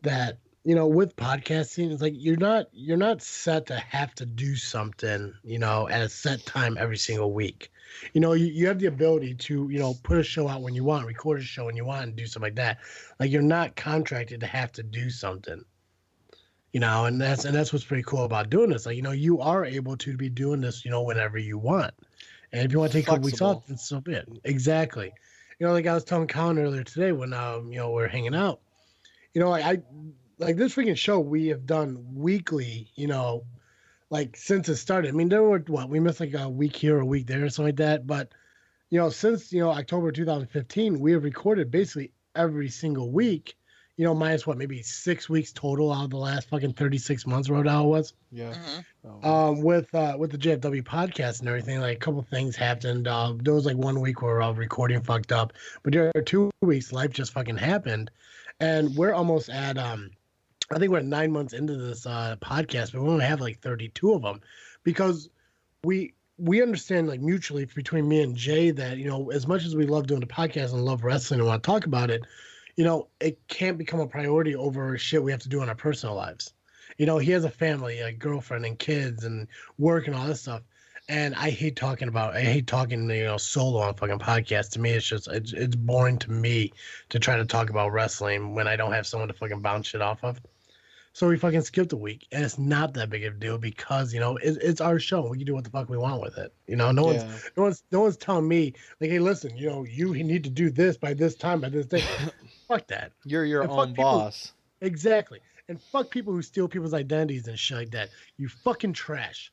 that with podcasting, it's you're not set to have to do something at a set time every single week. You have the ability to put a show out when you want, record a show when you want, and do something like that. You're not contracted to have to do something. And that's what's pretty cool about doing this. You are able to be doing this whenever you want. And if you want to take a couple weeks off, then so be it. Exactly. I was telling Colin earlier today when we're hanging out. I this freaking show we have done weekly. Since it started. I mean, there were we missed a week here, a week there, or something like that. But since October 2015, we have recorded basically every single week. Minus maybe 6 weeks total out of the last fucking 36 months, or whatever it was. Yeah. Mm-hmm. With the JFW podcast and everything, a couple things happened. There was 1 week where recording fucked up, but there are 2 weeks life just fucking happened, and we're almost at I think we're 9 months into this podcast, but we only have 32 of them, because we understand mutually between me and Jay that as much as we love doing the podcast and love wrestling and want to talk about it, it can't become a priority over shit we have to do in our personal lives. He has a family, a girlfriend, and kids, and work, and all this stuff. And I hate talking solo on fucking podcasts. To me, it's boring to me to try to talk about wrestling when I don't have someone to fucking bounce shit off of. So we fucking skipped a week, and it's not that big of a deal because it's our show. We can do what the fuck we want with it. No one's telling me hey, listen, you need to do this by this time by this day. Fuck that. You're your own boss. Exactly. And fuck people who steal people's identities and shit like that. You fucking trash.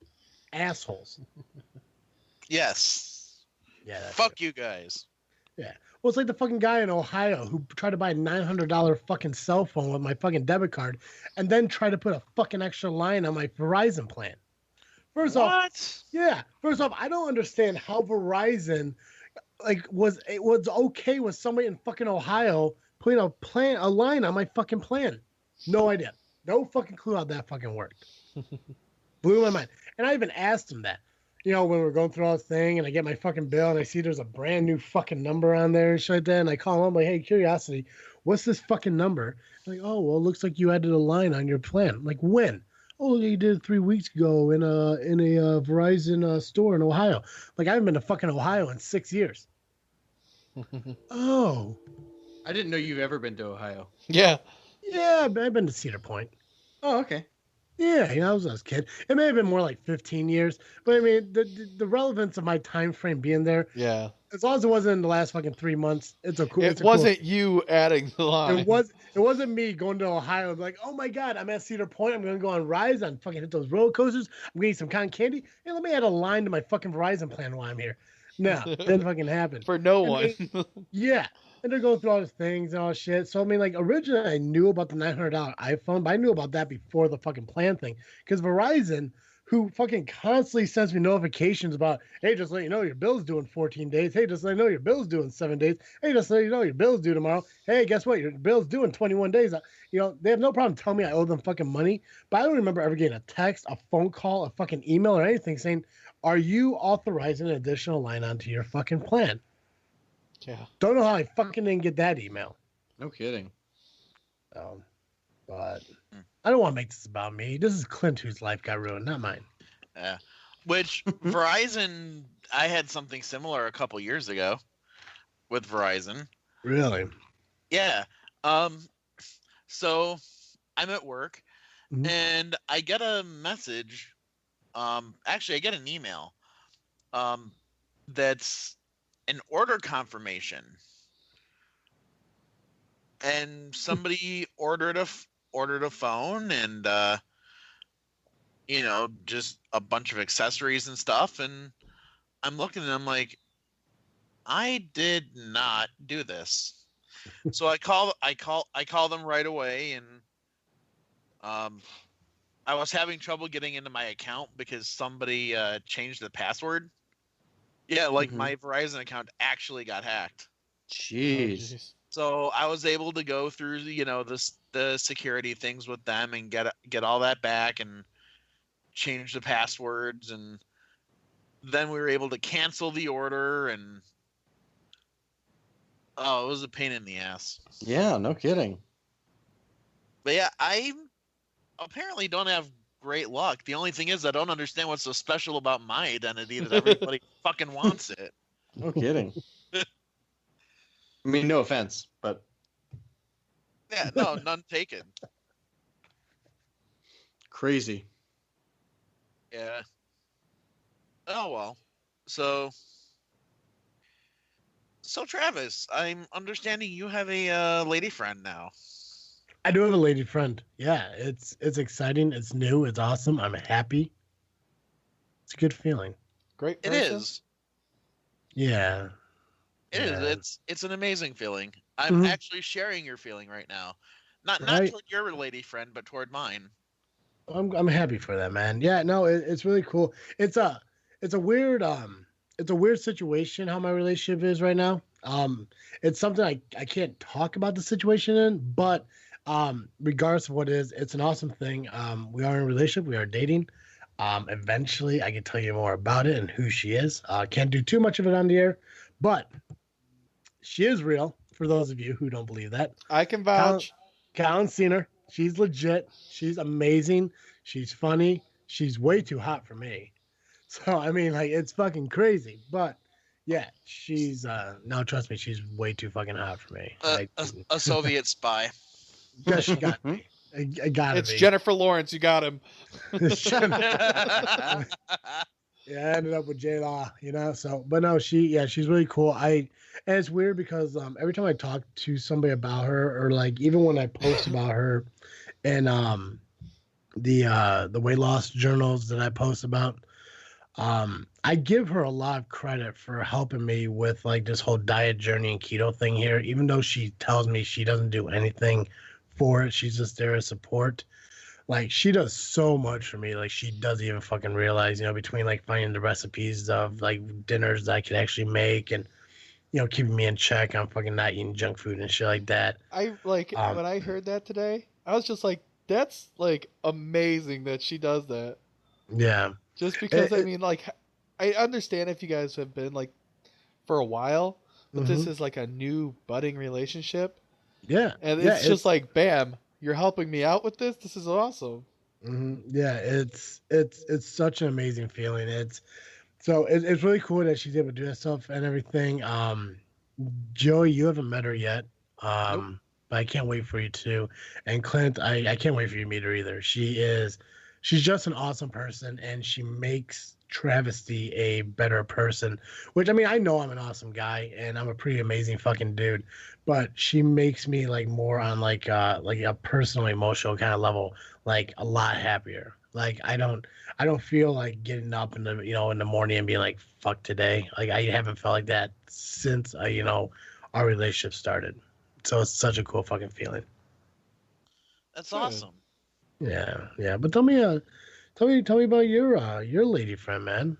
Assholes. Yes. Yeah. Fuck you guys. Well, it's like the fucking guy in Ohio who tried to buy a $900 fucking cell phone with my fucking debit card and then tried to put a fucking extra line on my Verizon plan. First off, I don't understand how Verizon was okay with somebody in fucking Ohio putting a line on my fucking plan. No idea. No fucking clue how that fucking worked. Blew my mind. And I even asked him that. When we're going through all this thing and I get my fucking bill and I see there's a brand new fucking number on there and shit like that, and I call him like, hey, curiosity, what's this fucking number? Like, oh, well, it looks like you added a line on your plan. I'm like, when? Oh, you did it 3 weeks ago in a Verizon store in Ohio. Like, I haven't been to fucking Ohio in 6 years. Oh. I didn't know you've ever been to Ohio. Yeah. Yeah, I've been to Cedar Point. Oh, okay. Yeah, I was a kid. It may have been more like 15 years, but I mean, the relevance of my time frame being there. Yeah. As long as it wasn't in the last fucking 3 months, it's a cool. It wasn't you adding the line. It wasn't me going to Ohio like, oh my god, I'm at Cedar Point. I'm gonna go on Rise and fucking hit those roller coasters. I'm gonna eat some cotton candy. Hey, let me add a line to my fucking Verizon plan while I'm here. No, didn't fucking happen. For no one. Yeah. And they're going through all these things and all shit. So, I mean, like, originally I knew about the $900 iPhone, but I knew about that before the fucking plan thing. Because Verizon, who fucking constantly sends me notifications about, hey, just let you know your bill's due in 14 days. Hey, just let you know your bill's due in 7 days. Hey, just let you know your bill's due tomorrow. Hey, guess what? Your bill's due in 21 days. They have no problem telling me I owe them fucking money. But I don't remember ever getting a text, a phone call, a fucking email, or anything saying, are you authorizing an additional line onto your fucking plan? Yeah. Don't know how I fucking didn't get that email. No kidding. But I don't want to make this about me. This is Clint whose life got ruined, not mine. Yeah. Which Verizon, I had something similar a couple years ago with Verizon. Really? Yeah. So I'm at work and I get a message. Actually, I get an email. That's an order confirmation, and somebody ordered a phone and just a bunch of accessories and stuff, and I'm looking and I'm like, I did not do this. So I call them right away, and I was having trouble getting into my account because somebody changed the password. Yeah, my Verizon account actually got hacked. Jeez. So I was able to go through the security things with them and get all that back and change the passwords, and then we were able to cancel the order, and it was a pain in the ass. Yeah, no kidding. But yeah, I apparently don't have great luck. The only thing is I don't understand what's so special about my identity that everybody fucking wants it. No kidding. I mean, no offense, but yeah, no, none taken. Crazy. Yeah. Oh well. So Travis, I'm understanding you have a lady friend now. I do have a lady friend. Yeah, it's exciting. It's new. It's awesome. I'm happy. It's a good feeling. Great person. It is. Yeah. It is. It's an amazing feeling. I'm actually sharing your feeling right now. Not toward your lady friend, but toward mine. I'm happy for that, man. Yeah, no, it's really cool. It's a weird situation how my relationship is right now. It's something I can't talk about the situation in, but regardless of what it is, it's an awesome thing. We are in a relationship. We are dating. Eventually, I can tell you more about it and who she is. Can't do too much of it on the air, but she is real. For those of you who don't believe that, I can vouch. Colin's seen her. She's legit. She's amazing. She's funny. She's way too hot for me. So I mean, like, it's fucking crazy. But yeah, she's no, trust me, she's way too fucking hot for me. A Soviet spy. Yeah, she got me. I got it. It's Jennifer Lawrence. You got him. Yeah, I ended up with J-Law, So, but no, she's really cool. And it's weird because every time I talk to somebody about her, or like even when I post about her, and the weight loss journals that I post about, I give her a lot of credit for helping me with like this whole diet journey and keto thing here, even though she tells me she doesn't do anything for it. She's just there as support. Like she does so much for me. Like she doesn't even fucking realize, between like finding the recipes of like dinners that I could actually make and keeping me in check on fucking not eating junk food and shit like that. I like when I heard that today, I was just like, that's like amazing that she does that. Yeah. Just because I mean, like, I understand if you guys have been like for a while, but this is like a new budding relationship. Yeah. And it's just like, bam, you're helping me out with this. This is awesome. Yeah, it's such an amazing feeling. It's really cool that she's able to do that stuff and everything. Joey, you haven't met her yet. Nope. But I can't wait for you to. And Clint, I can't wait for you to meet her either. She's just an awesome person, and she makes Travesty a better person. Which, I mean, I know I'm an awesome guy and I'm a pretty amazing fucking dude, but she makes me like more on like a personal, emotional kind of level, like a lot happier. Like I don't feel like getting up in the in the morning and being like fuck today. Like I haven't felt like that since our relationship started. So it's such a cool fucking feeling. That's awesome. Yeah. But tell me about your lady friend, man.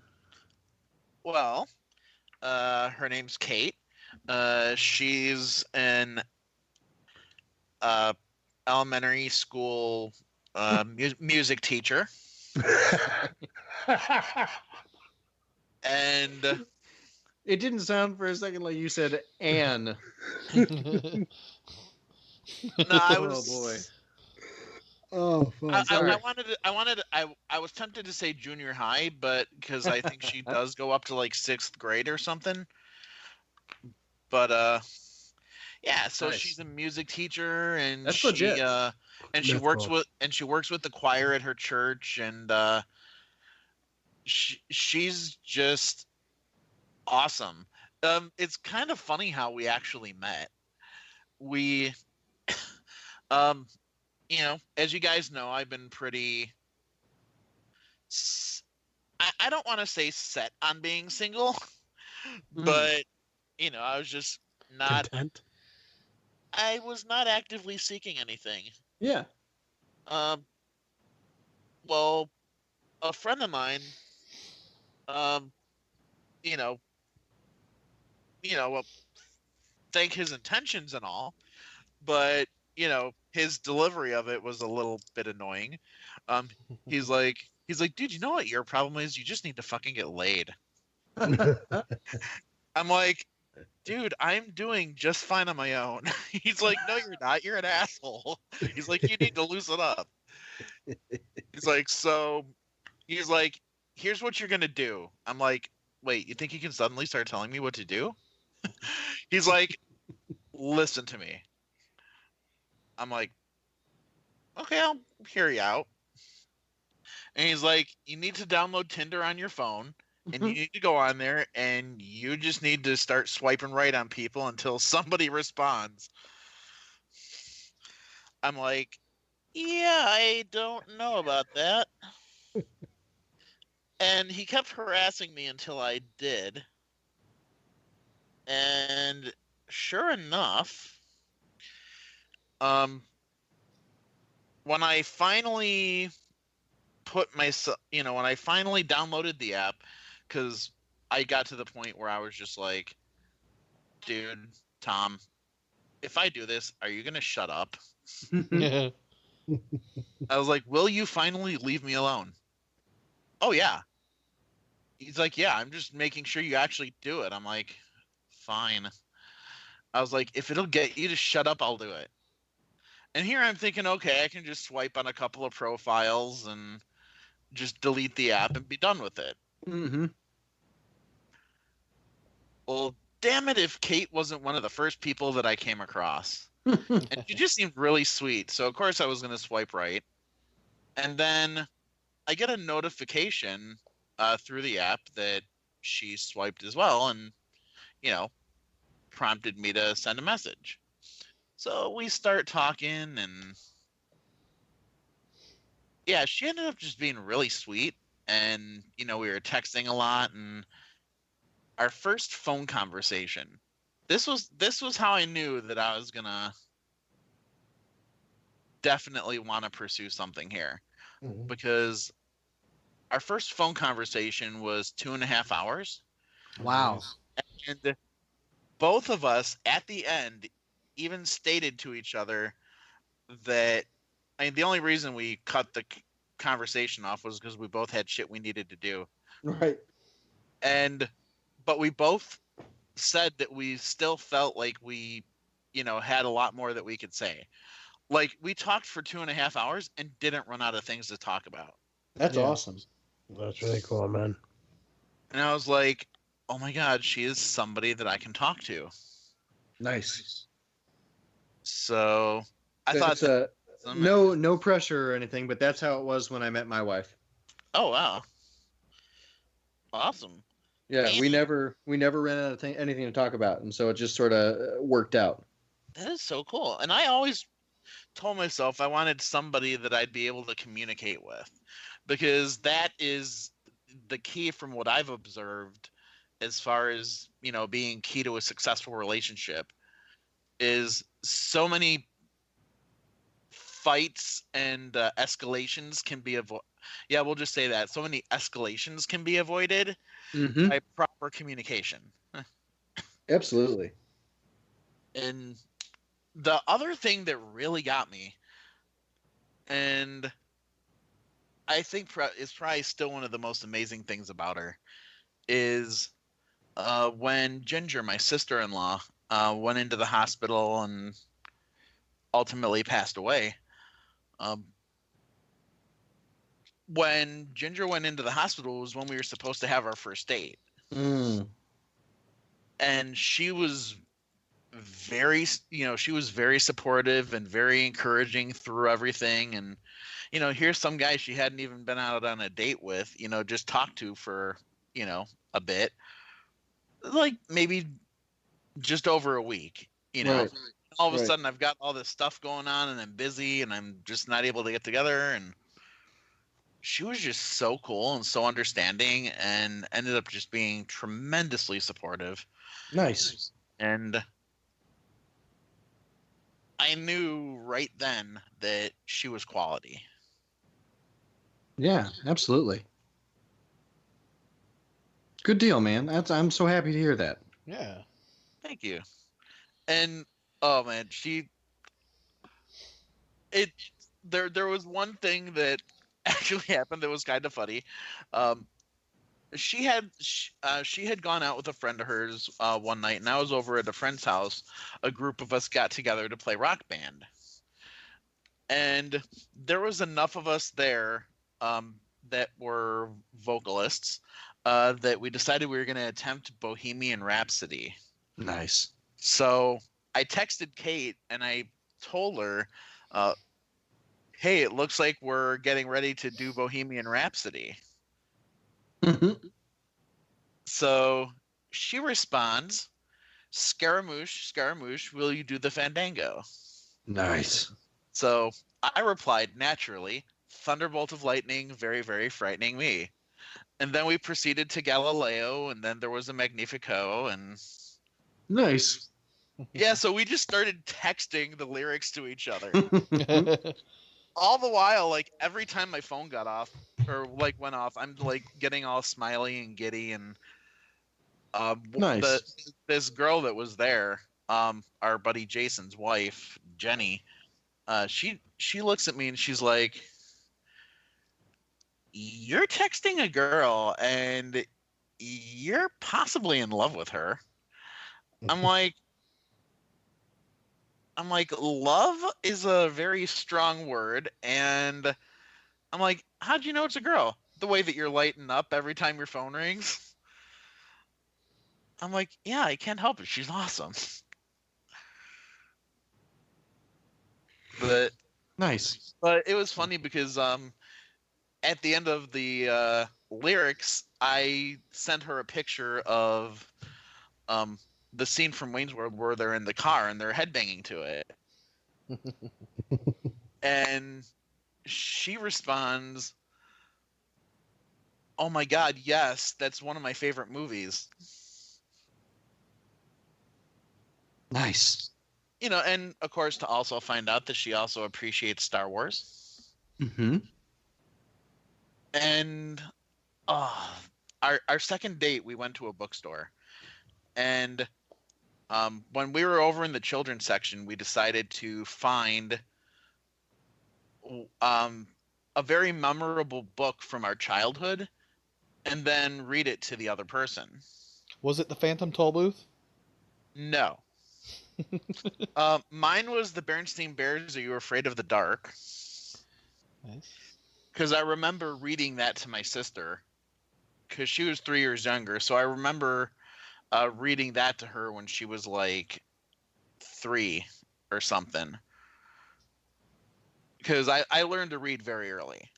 Well, her name's Kate. She's an elementary school music teacher. And it didn't sound for a second like you said Anne. No, I was. Oh boy. Oh, fuck. I was tempted to say junior high, but because I think she does go up to like 6th grade or something. But yeah, so nice. she's a music teacher, and That's legit. She works with the choir at her church, and she's just awesome. It's kind of funny how we actually met. We as you guys know, I've been pretty I don't want to say set on being single, but I was just not content. I was not actively seeking anything. Yeah. Well, a friend of mine, thank his intentions and all, but his delivery of it was a little bit annoying. He's like, dude, you know what your problem is? You just need to fucking get laid. I'm like, dude, I'm doing just fine on my own. He's like, no, you're not. You're an asshole. He's like, you need to loosen up. He's like, here's what you're going to do. I'm like, wait, you think you can suddenly start telling me what to do? He's like, listen to me. I'm like, okay, I'll hear you out. And he's like, you need to download Tinder on your phone, and you need to go on there, and you just need to start swiping right on people until somebody responds. I'm like, yeah, I don't know about that. And he kept harassing me until I did. And sure enough, when I finally when I finally downloaded the app, because I got to the point where I was just like, dude, Tom, if I do this, are you going to shut up? I was like, will you finally leave me alone? Oh, yeah. He's like, yeah, I'm just making sure you actually do it. I'm like, fine. I was like, if it'll get you to shut up, I'll do it. And here I'm thinking, okay, I can just swipe on a couple of profiles and just delete the app and be done with it. Mm-hmm. Well, damn it if Kate wasn't one of the first people that I came across. And she just seemed really sweet. So, of course, I was going to swipe right. And then I get a notification through the app that she swiped as well and, prompted me to send a message. So we start talking, and yeah, she ended up just being really sweet. and we were texting a lot, and our first phone conversation. This was how I knew that I was gonna definitely want to pursue something here, because our first phone conversation was 2.5 hours. Wow. And both of us at the end even stated to each other that, the only reason we cut the conversation off was because we both had shit we needed to do. Right. But we both said that we still felt like we, had a lot more that we could say. Like, we talked for 2.5 hours and didn't run out of things to talk about. That's awesome. That's really cool, man. And I was like, oh my God, she is somebody that I can talk to. Nice. So I thought no pressure or anything, but that's how it was when I met my wife. Oh wow. Awesome. Yeah, we never ran out of anything to talk about, and so it just sort of worked out. That is so cool. And I always told myself I wanted somebody that I'd be able to communicate with, because that is the key from what I've observed as far as, being key to a successful relationship, is so many fights and escalations can be avoided. Yeah, we'll just say that. So many escalations can be avoided by proper communication. Absolutely. And the other thing that really got me, and I think is probably still one of the most amazing things about her, is when Ginger, my sister-in-law, went into the hospital and ultimately passed away. When Ginger went into the hospital was when we were supposed to have our first date. And she was very supportive and very encouraging through everything. And, here's some guy she hadn't even been out on a date with, just talked to for, a bit, like maybe just over a week, Right. All of a sudden I've got all this stuff going on and I'm busy and I'm just not able to get together. And she was just so cool and so understanding and ended up just being tremendously supportive. Nice. And I knew right then that she was quality. Yeah, absolutely. Good deal, man. I'm so happy to hear that. Yeah. Thank you. And oh man, there was one thing that actually happened that was kind of funny. She had gone out with a friend of hers one night, and I was over at a friend's house. A group of us got together to play Rock Band, and there was enough of us there that were vocalists that we decided we were going to attempt Bohemian Rhapsody. Nice. So I texted Kate and I told her, hey, it looks like we're getting ready to do Bohemian Rhapsody. So she responds, Scaramouche, will you do the Fandango? Nice. So I replied, naturally, Thunderbolt of Lightning, very, very frightening me. And then we proceeded to Galileo, and then there was a Magnifico, and... Nice. Yeah, so we just started texting the lyrics to each other. All the while, like, every time my phone got off, or, like, went off, I'm, like, getting all smiley and giddy, and... Nice. This girl that was there, our buddy Jason's wife, Jenny, she looks at me and she's like, you're texting a girl and you're possibly in love with her. I'm like, love is a very strong word, and I'm like, how'd you know it's a girl? The way that you're lighting up every time your phone rings. I'm like, yeah, I can't help it. She's awesome. But Nice. But it was funny because at the end of the lyrics, I sent her a picture of the scene from Wayne's World where they're in the car and they're headbanging to it. And she responds, Oh my God, yes, that's one of my favorite movies. Nice. You know, and of course to also find out that she also appreciates Star Wars. Mm-hmm. And our second date, we went to a bookstore, and when we were over in the children's section, we decided to find um, a very memorable book from our childhood, and then read it to the other person. Was it the Phantom Tollbooth? No. Mine was the Bernstein Bears. Are You Afraid of the Dark? Nice. Because I remember reading that to my sister, because she was 3 years younger. So I remember reading that to her when she was like 3 or something. Because I learned to read very early.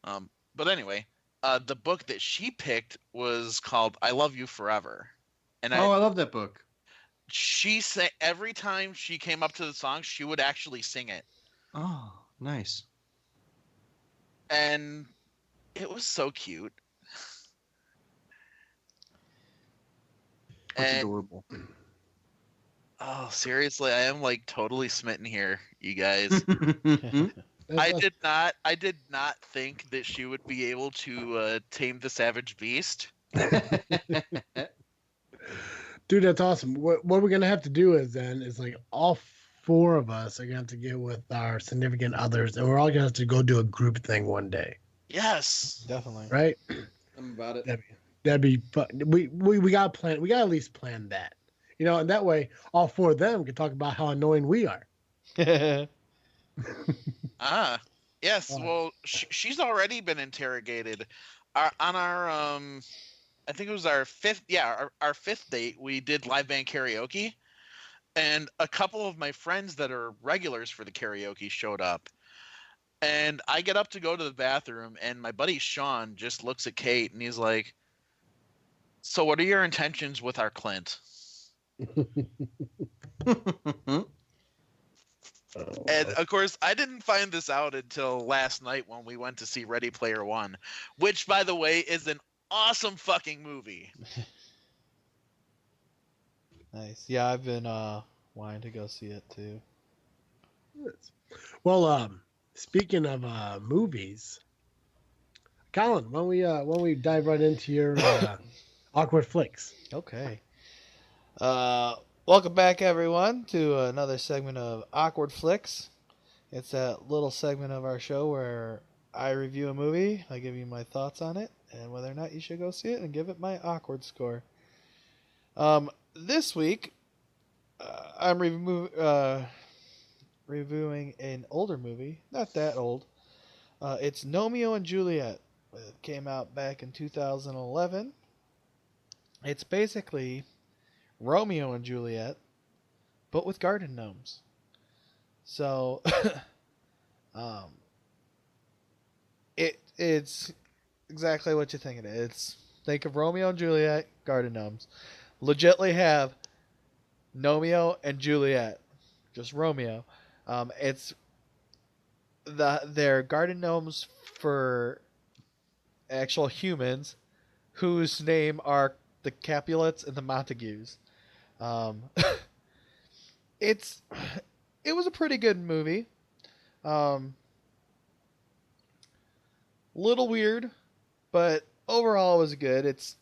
But anyway, the book that she picked was called I Love You Forever. And I love that book. She sang every time she came up to the song, she would actually sing it. Oh, nice. And it was so cute. That's And, adorable. oh, seriously, I am like totally smitten here, you guys. I did not think that she would be able to tame the savage beast. Dude, that's awesome. What we're gonna have to do is like all 4 of us are gonna have to get with our significant others, and we're all gonna have to go do a group thing one day, Yes. Definitely. right? I'm about it. That'd be fun. We gotta plan. We gotta at least plan that, and that way all 4 of them can talk about how annoying we are. Ah, yes. Oh. Well, she's already been interrogated. On our I think it was our fifth. Yeah, our fifth date. We did live band karaoke, and a couple of my friends that are regulars for the karaoke showed up. And I get up to go to the bathroom, and my buddy Sean just looks at Kate, and he's like, "So, what are your intentions with our Clint?" And of course, I didn't find this out until last night when we went to see Ready Player One, which, by the way, is an awesome fucking movie. Nice. Yeah, I've been wanting to go see it too. Well, speaking of movies, Colin, why don't we dive right into your awkward flicks? Okay. Welcome back, everyone, to another segment of Awkward Flicks. It's that little segment of our show where I review a movie, I give you my thoughts on it, and whether or not you should go see it, and give it my awkward score. This week, I'm reviewing an older movie, not that old. It's Gnomeo and Juleit. It came out back in 2011. It's basically Romeo and Juliet, but with garden gnomes. So, it's exactly what you think it is. Think of Romeo and Juliet, garden gnomes. Legitly have Gnomeo and Juliet, just Romeo. It's they're garden gnomes for actual humans, whose name are the Capulets and the Montagues. It was a pretty good movie. Little weird, but overall it was good. It's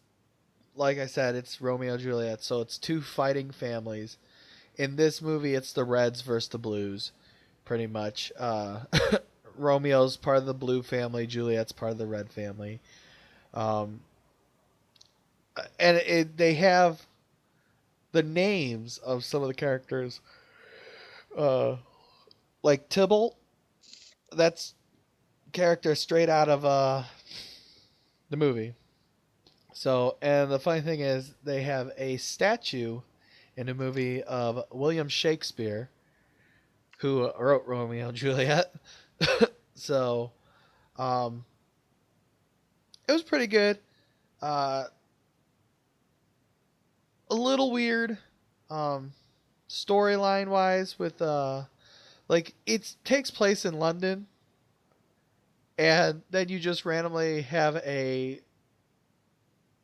like I said, it's Romeo and Juliet, so it's 2 fighting families. In this movie, it's the Reds versus the Blues, pretty much. Romeo's part of the Blue family, Juliet's part of the Red family. And they have the names of some of the characters, like Tybalt. That's character straight out of the movie. So, and the funny thing is, they have a statue in a movie of William Shakespeare, who wrote Romeo and Juliet. So, it was pretty good. A little weird, storyline wise, with like it takes place in London, And then you just randomly have a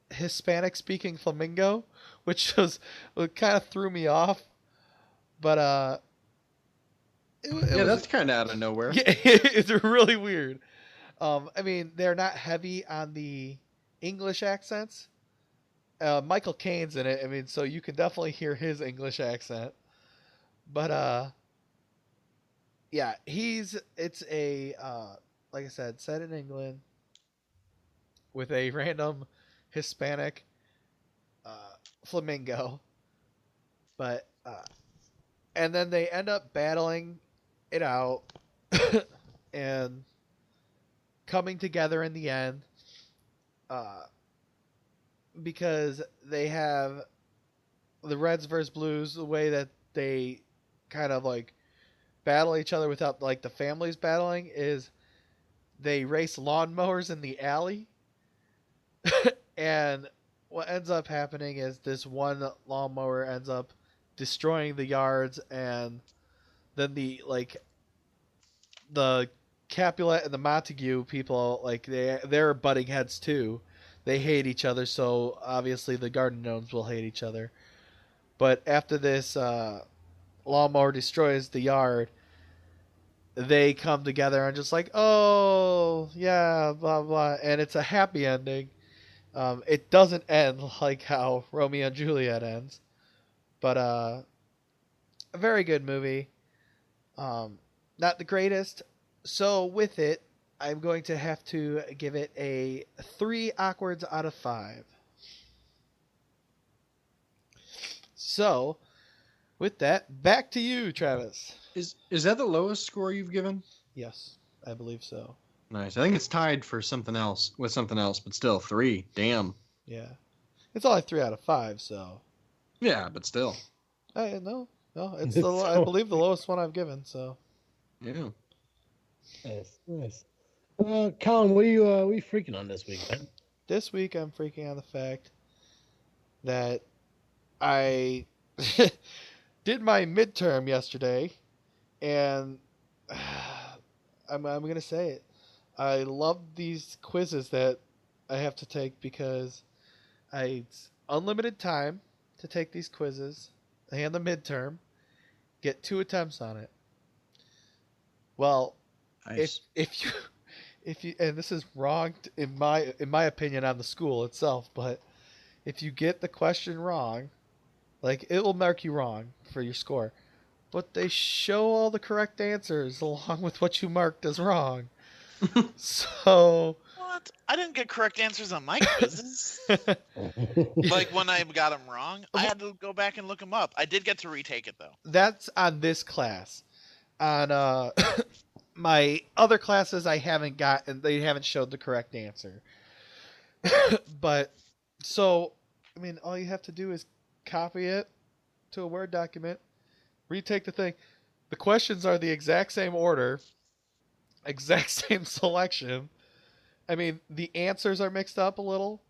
Hispanic speaking flamingo, which what kind of threw me off. But Yeah, that's kind of out of nowhere. yeah, it's really weird. I mean, they're not heavy on the English accents. Michael Caine's in it. I mean, so you can definitely hear his English accent. But yeah, it's a like I said, set in England with a random Hispanic flamingo. But and then they end up battling it out and coming together in the end. Because they have the Reds versus Blues, the way that they kind of like battle each other without like the families battling is they race lawnmowers in the alley. And what ends up happening is this one lawnmower ends up destroying the yards, and then the Capulet and the Montague people, like they're butting heads too. They hate each other, so obviously the garden gnomes will hate each other. But after this lawnmower destroys the yard, they come together and just like, oh, yeah, blah, blah. And it's a happy ending. It doesn't end like how Romeo and Juliet ends. But a very good movie. Not the greatest. So with it, I'm going to have to give it a 3 Awkwards out of 5. So, with that, back to you, Travis. Is that the lowest score you've given? Yes, I believe so. Nice. I think it's tied for something else, but still 3. Damn. Yeah. It's only 3 out of 5, so. Yeah, but still. No, it's I believe the lowest one I've given, so. Yeah. Nice. Colin, what are you freaking on this week, man? This week I'm freaking on the fact that I did my midterm yesterday, and I'm going to say it. I love these quizzes that I have to take because it's unlimited time to take these quizzes and the midterm, get 2 attempts on it. Well, Nice. if you and this is wrong in my opinion on the school itself, but if you get the question wrong, like it will mark you wrong for your score, but they show all the correct answers along with what you marked as wrong. So What? I didn't get correct answers on my quizzes. Like when I got them wrong, I had to go back and look them up. I did get to retake it though. that's on this class. On my other classes I haven't got, and they haven't showed the correct answer. But so I mean, all you have to do is copy it to a Word document, retake the thing. The questions are the exact same order, exact same selection. I mean, the answers are mixed up a little,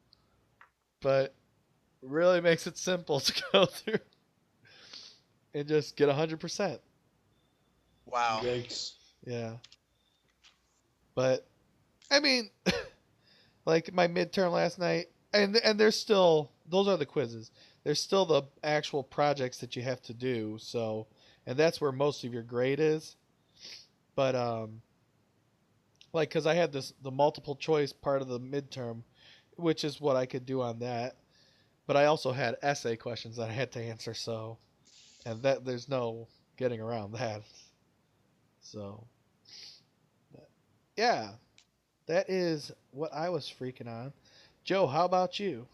but really makes it simple to go through and just get 100%. Wow. Yikes. Yeah. But I mean, like my midterm last night, and there's still, those are the quizzes. There's still the actual projects that you have to do. So, and that's where most of your grade is. But like, cause I had the multiple choice part of the midterm, which is what I could do on that. But I also had essay questions that I had to answer. So, and that there's no getting around that. So, yeah, that is what I was freaking on. Joe, how about you?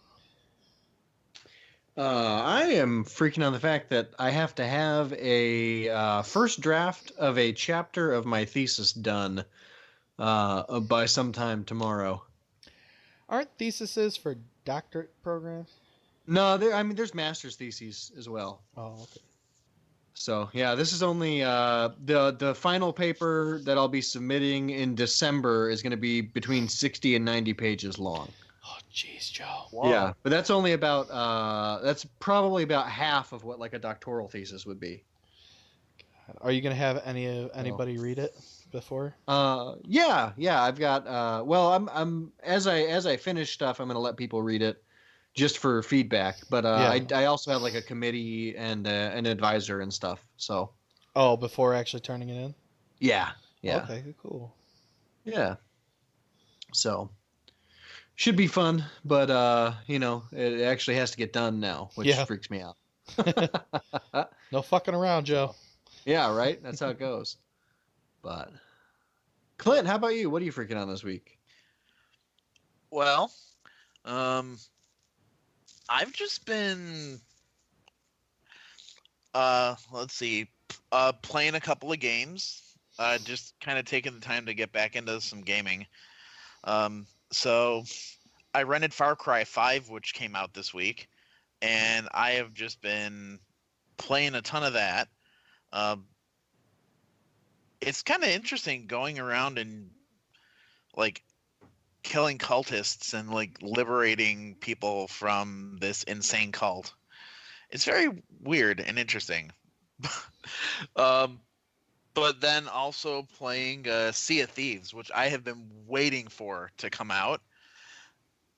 I am freaking on the fact that I have to have a first draft of a chapter of my thesis done by sometime tomorrow. Aren't theses for doctorate programs? No, there's master's theses as well. Oh, okay. So yeah, this is only the final paper that I'll be submitting in December is going to be between 60 and 90 pages long. Oh, jeez, Joe. Whoa. Yeah, but that's only about that's probably about half of what like a doctoral thesis would be. Are you gonna have anybody read it? before? Yeah. I've got. Well, I'm as I finish stuff, I'm gonna let people read it, just for feedback. But I also have like a committee and an advisor and stuff. So. Oh, before actually turning it in. Yeah. Okay, cool. Yeah. So. Should be fun, but it actually has to get done now, which freaks me out. No fucking around, Joe. Yeah, right? That's how it goes. But Clint, how about you? What are you freaking on this week? Well, I've just been let's see, playing a couple of games. Just kind of taking the time to get back into some gaming. So I rented Far Cry 5, which came out this week, and I have just been playing a ton of that. It's kind of interesting going around and like killing cultists and like liberating people from this insane cult. It's very weird and interesting. But then also playing Sea of Thieves, which I have been waiting for to come out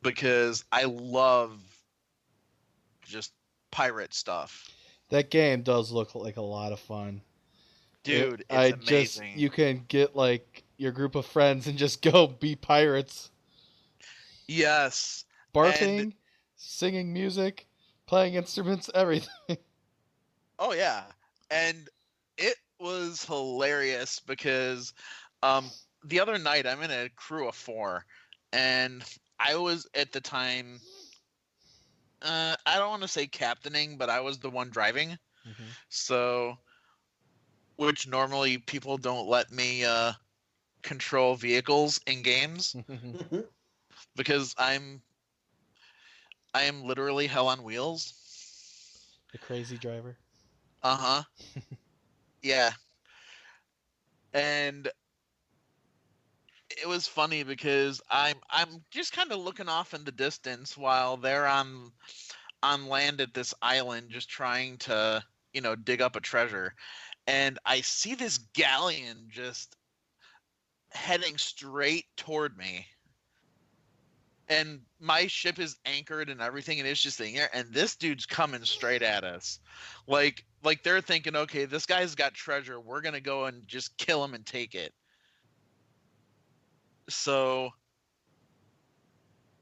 because I love just pirate stuff. That game does look like a lot of fun. Dude, it's amazing. You can get like your group of friends and just go be pirates. Yes. Barfing, singing music, playing instruments, everything. Oh yeah. And it was hilarious because the other night I'm in a crew of 4 and I was at the time I don't want to say captaining, but I was the one driving. Mm-hmm. So which normally people don't let me control vehicles in games because I am literally hell on wheels. The crazy driver. Uh-huh. Yeah. And it was funny because I'm just kind of looking off in the distance while they're on land at this island just trying to, dig up a treasure. And I see this galleon just heading straight toward me. And my ship is anchored and everything, and it's just sitting there. And this dude's coming straight at us. Like they're thinking, okay, this guy's got treasure. We're going to go and just kill him and take it. So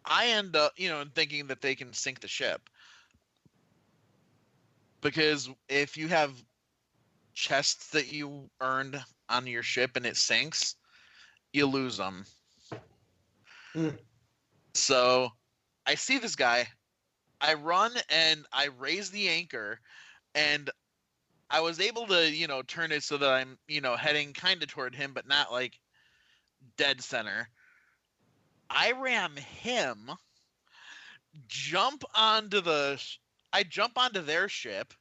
I end up, thinking that they can sink the ship. Because if you have chests that you earned on your ship and it sinks, you lose them. So I see this guy, I run and I raise the anchor, and I was able to, turn it so that I'm, heading kind of toward him, but not like dead center. I ram him, jump onto their ship,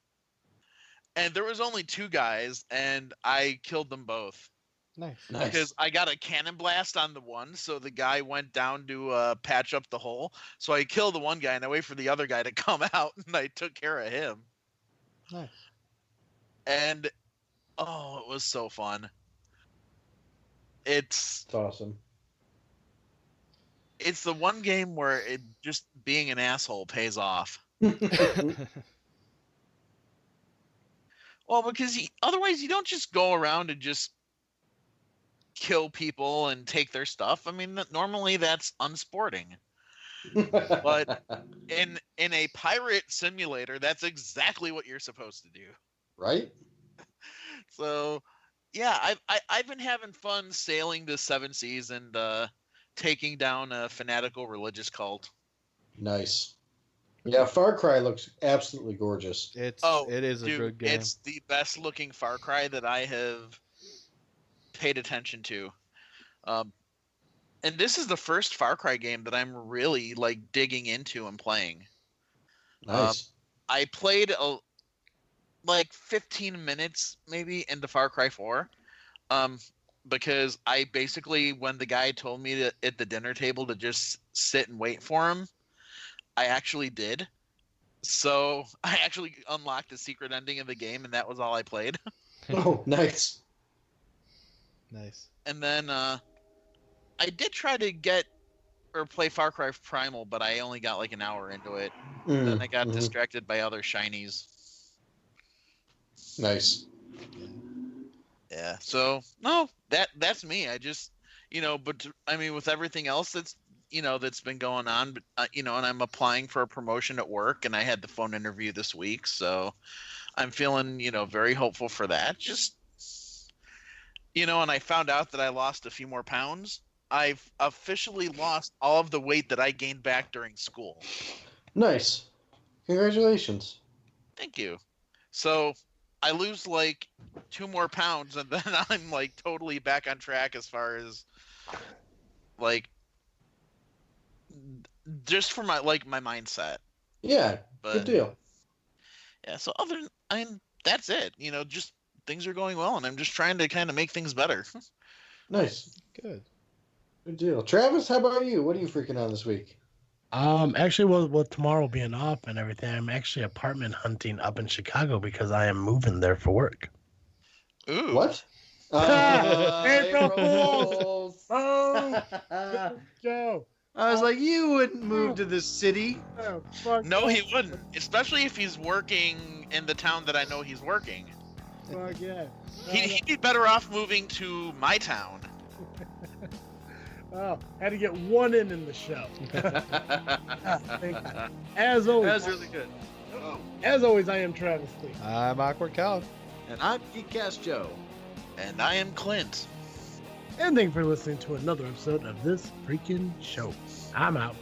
and there was only 2 guys, and I killed them both. Nice. Because I got a cannon blast on the one, so the guy went down to patch up the hole. So I killed the one guy, and I wait for the other guy to come out, and I took care of him. Nice. And, it was so fun. It's awesome. It's the one game where just being an asshole pays off. Well, because otherwise you don't just go around and just kill people and take their stuff. I mean, normally that's unsporting. But in a pirate simulator, that's exactly what you're supposed to do. Right? So, yeah, I've been having fun sailing the 7 seas and taking down a fanatical religious cult. Nice. Yeah, Far Cry looks absolutely gorgeous. It is a good game. It's the best looking Far Cry that I have paid attention to. And this is the first Far Cry game that I'm really like digging into and playing. Nice. I played like 15 minutes maybe into Far Cry 4. Because I basically, when the guy told me at the dinner table to just sit and wait for him, I actually did. So I actually unlocked the secret ending of the game, and that was all I played. Oh, nice. Nice. And then I did try to get or play Far Cry Primal, but I only got like an hour into it. Then I got distracted by other shinies. Nice. Yeah. So no, that's me. I just, but I mean, with everything else that's been going on, but and I'm applying for a promotion at work, and I had the phone interview this week, so I'm feeling, very hopeful for that. Just, and I found out that I lost a few more pounds. I've officially lost all of the weight that I gained back during school. Nice. Congratulations. Thank you. So I lose like 2 more pounds, and then I'm like totally back on track as far as like just for my mindset. Yeah, But good deal. yeah, so that's it. Just things are going well, and I'm just trying to kind of make things better. Nice. Good. Good deal. Travis, how about you? What are you freaking on this week? Actually, with tomorrow being off and everything, I'm actually apartment hunting up in Chicago because I am moving there for work. Ooh. What? April Fools. Oh, Joe. I was like, you wouldn't move to this city. Oh, fuck No, yeah. he wouldn't. Especially if he's working in the town that I know he's working. Fuck yeah. He'd be better off moving to my town. Oh, had to get one in the show. As always, That's really good. as always, I am Travis Lee. I'm Awkward Colin. And I'm Geekcast Joe. And I am Clint. And thank you for listening to another episode of this freaking show. I'm out.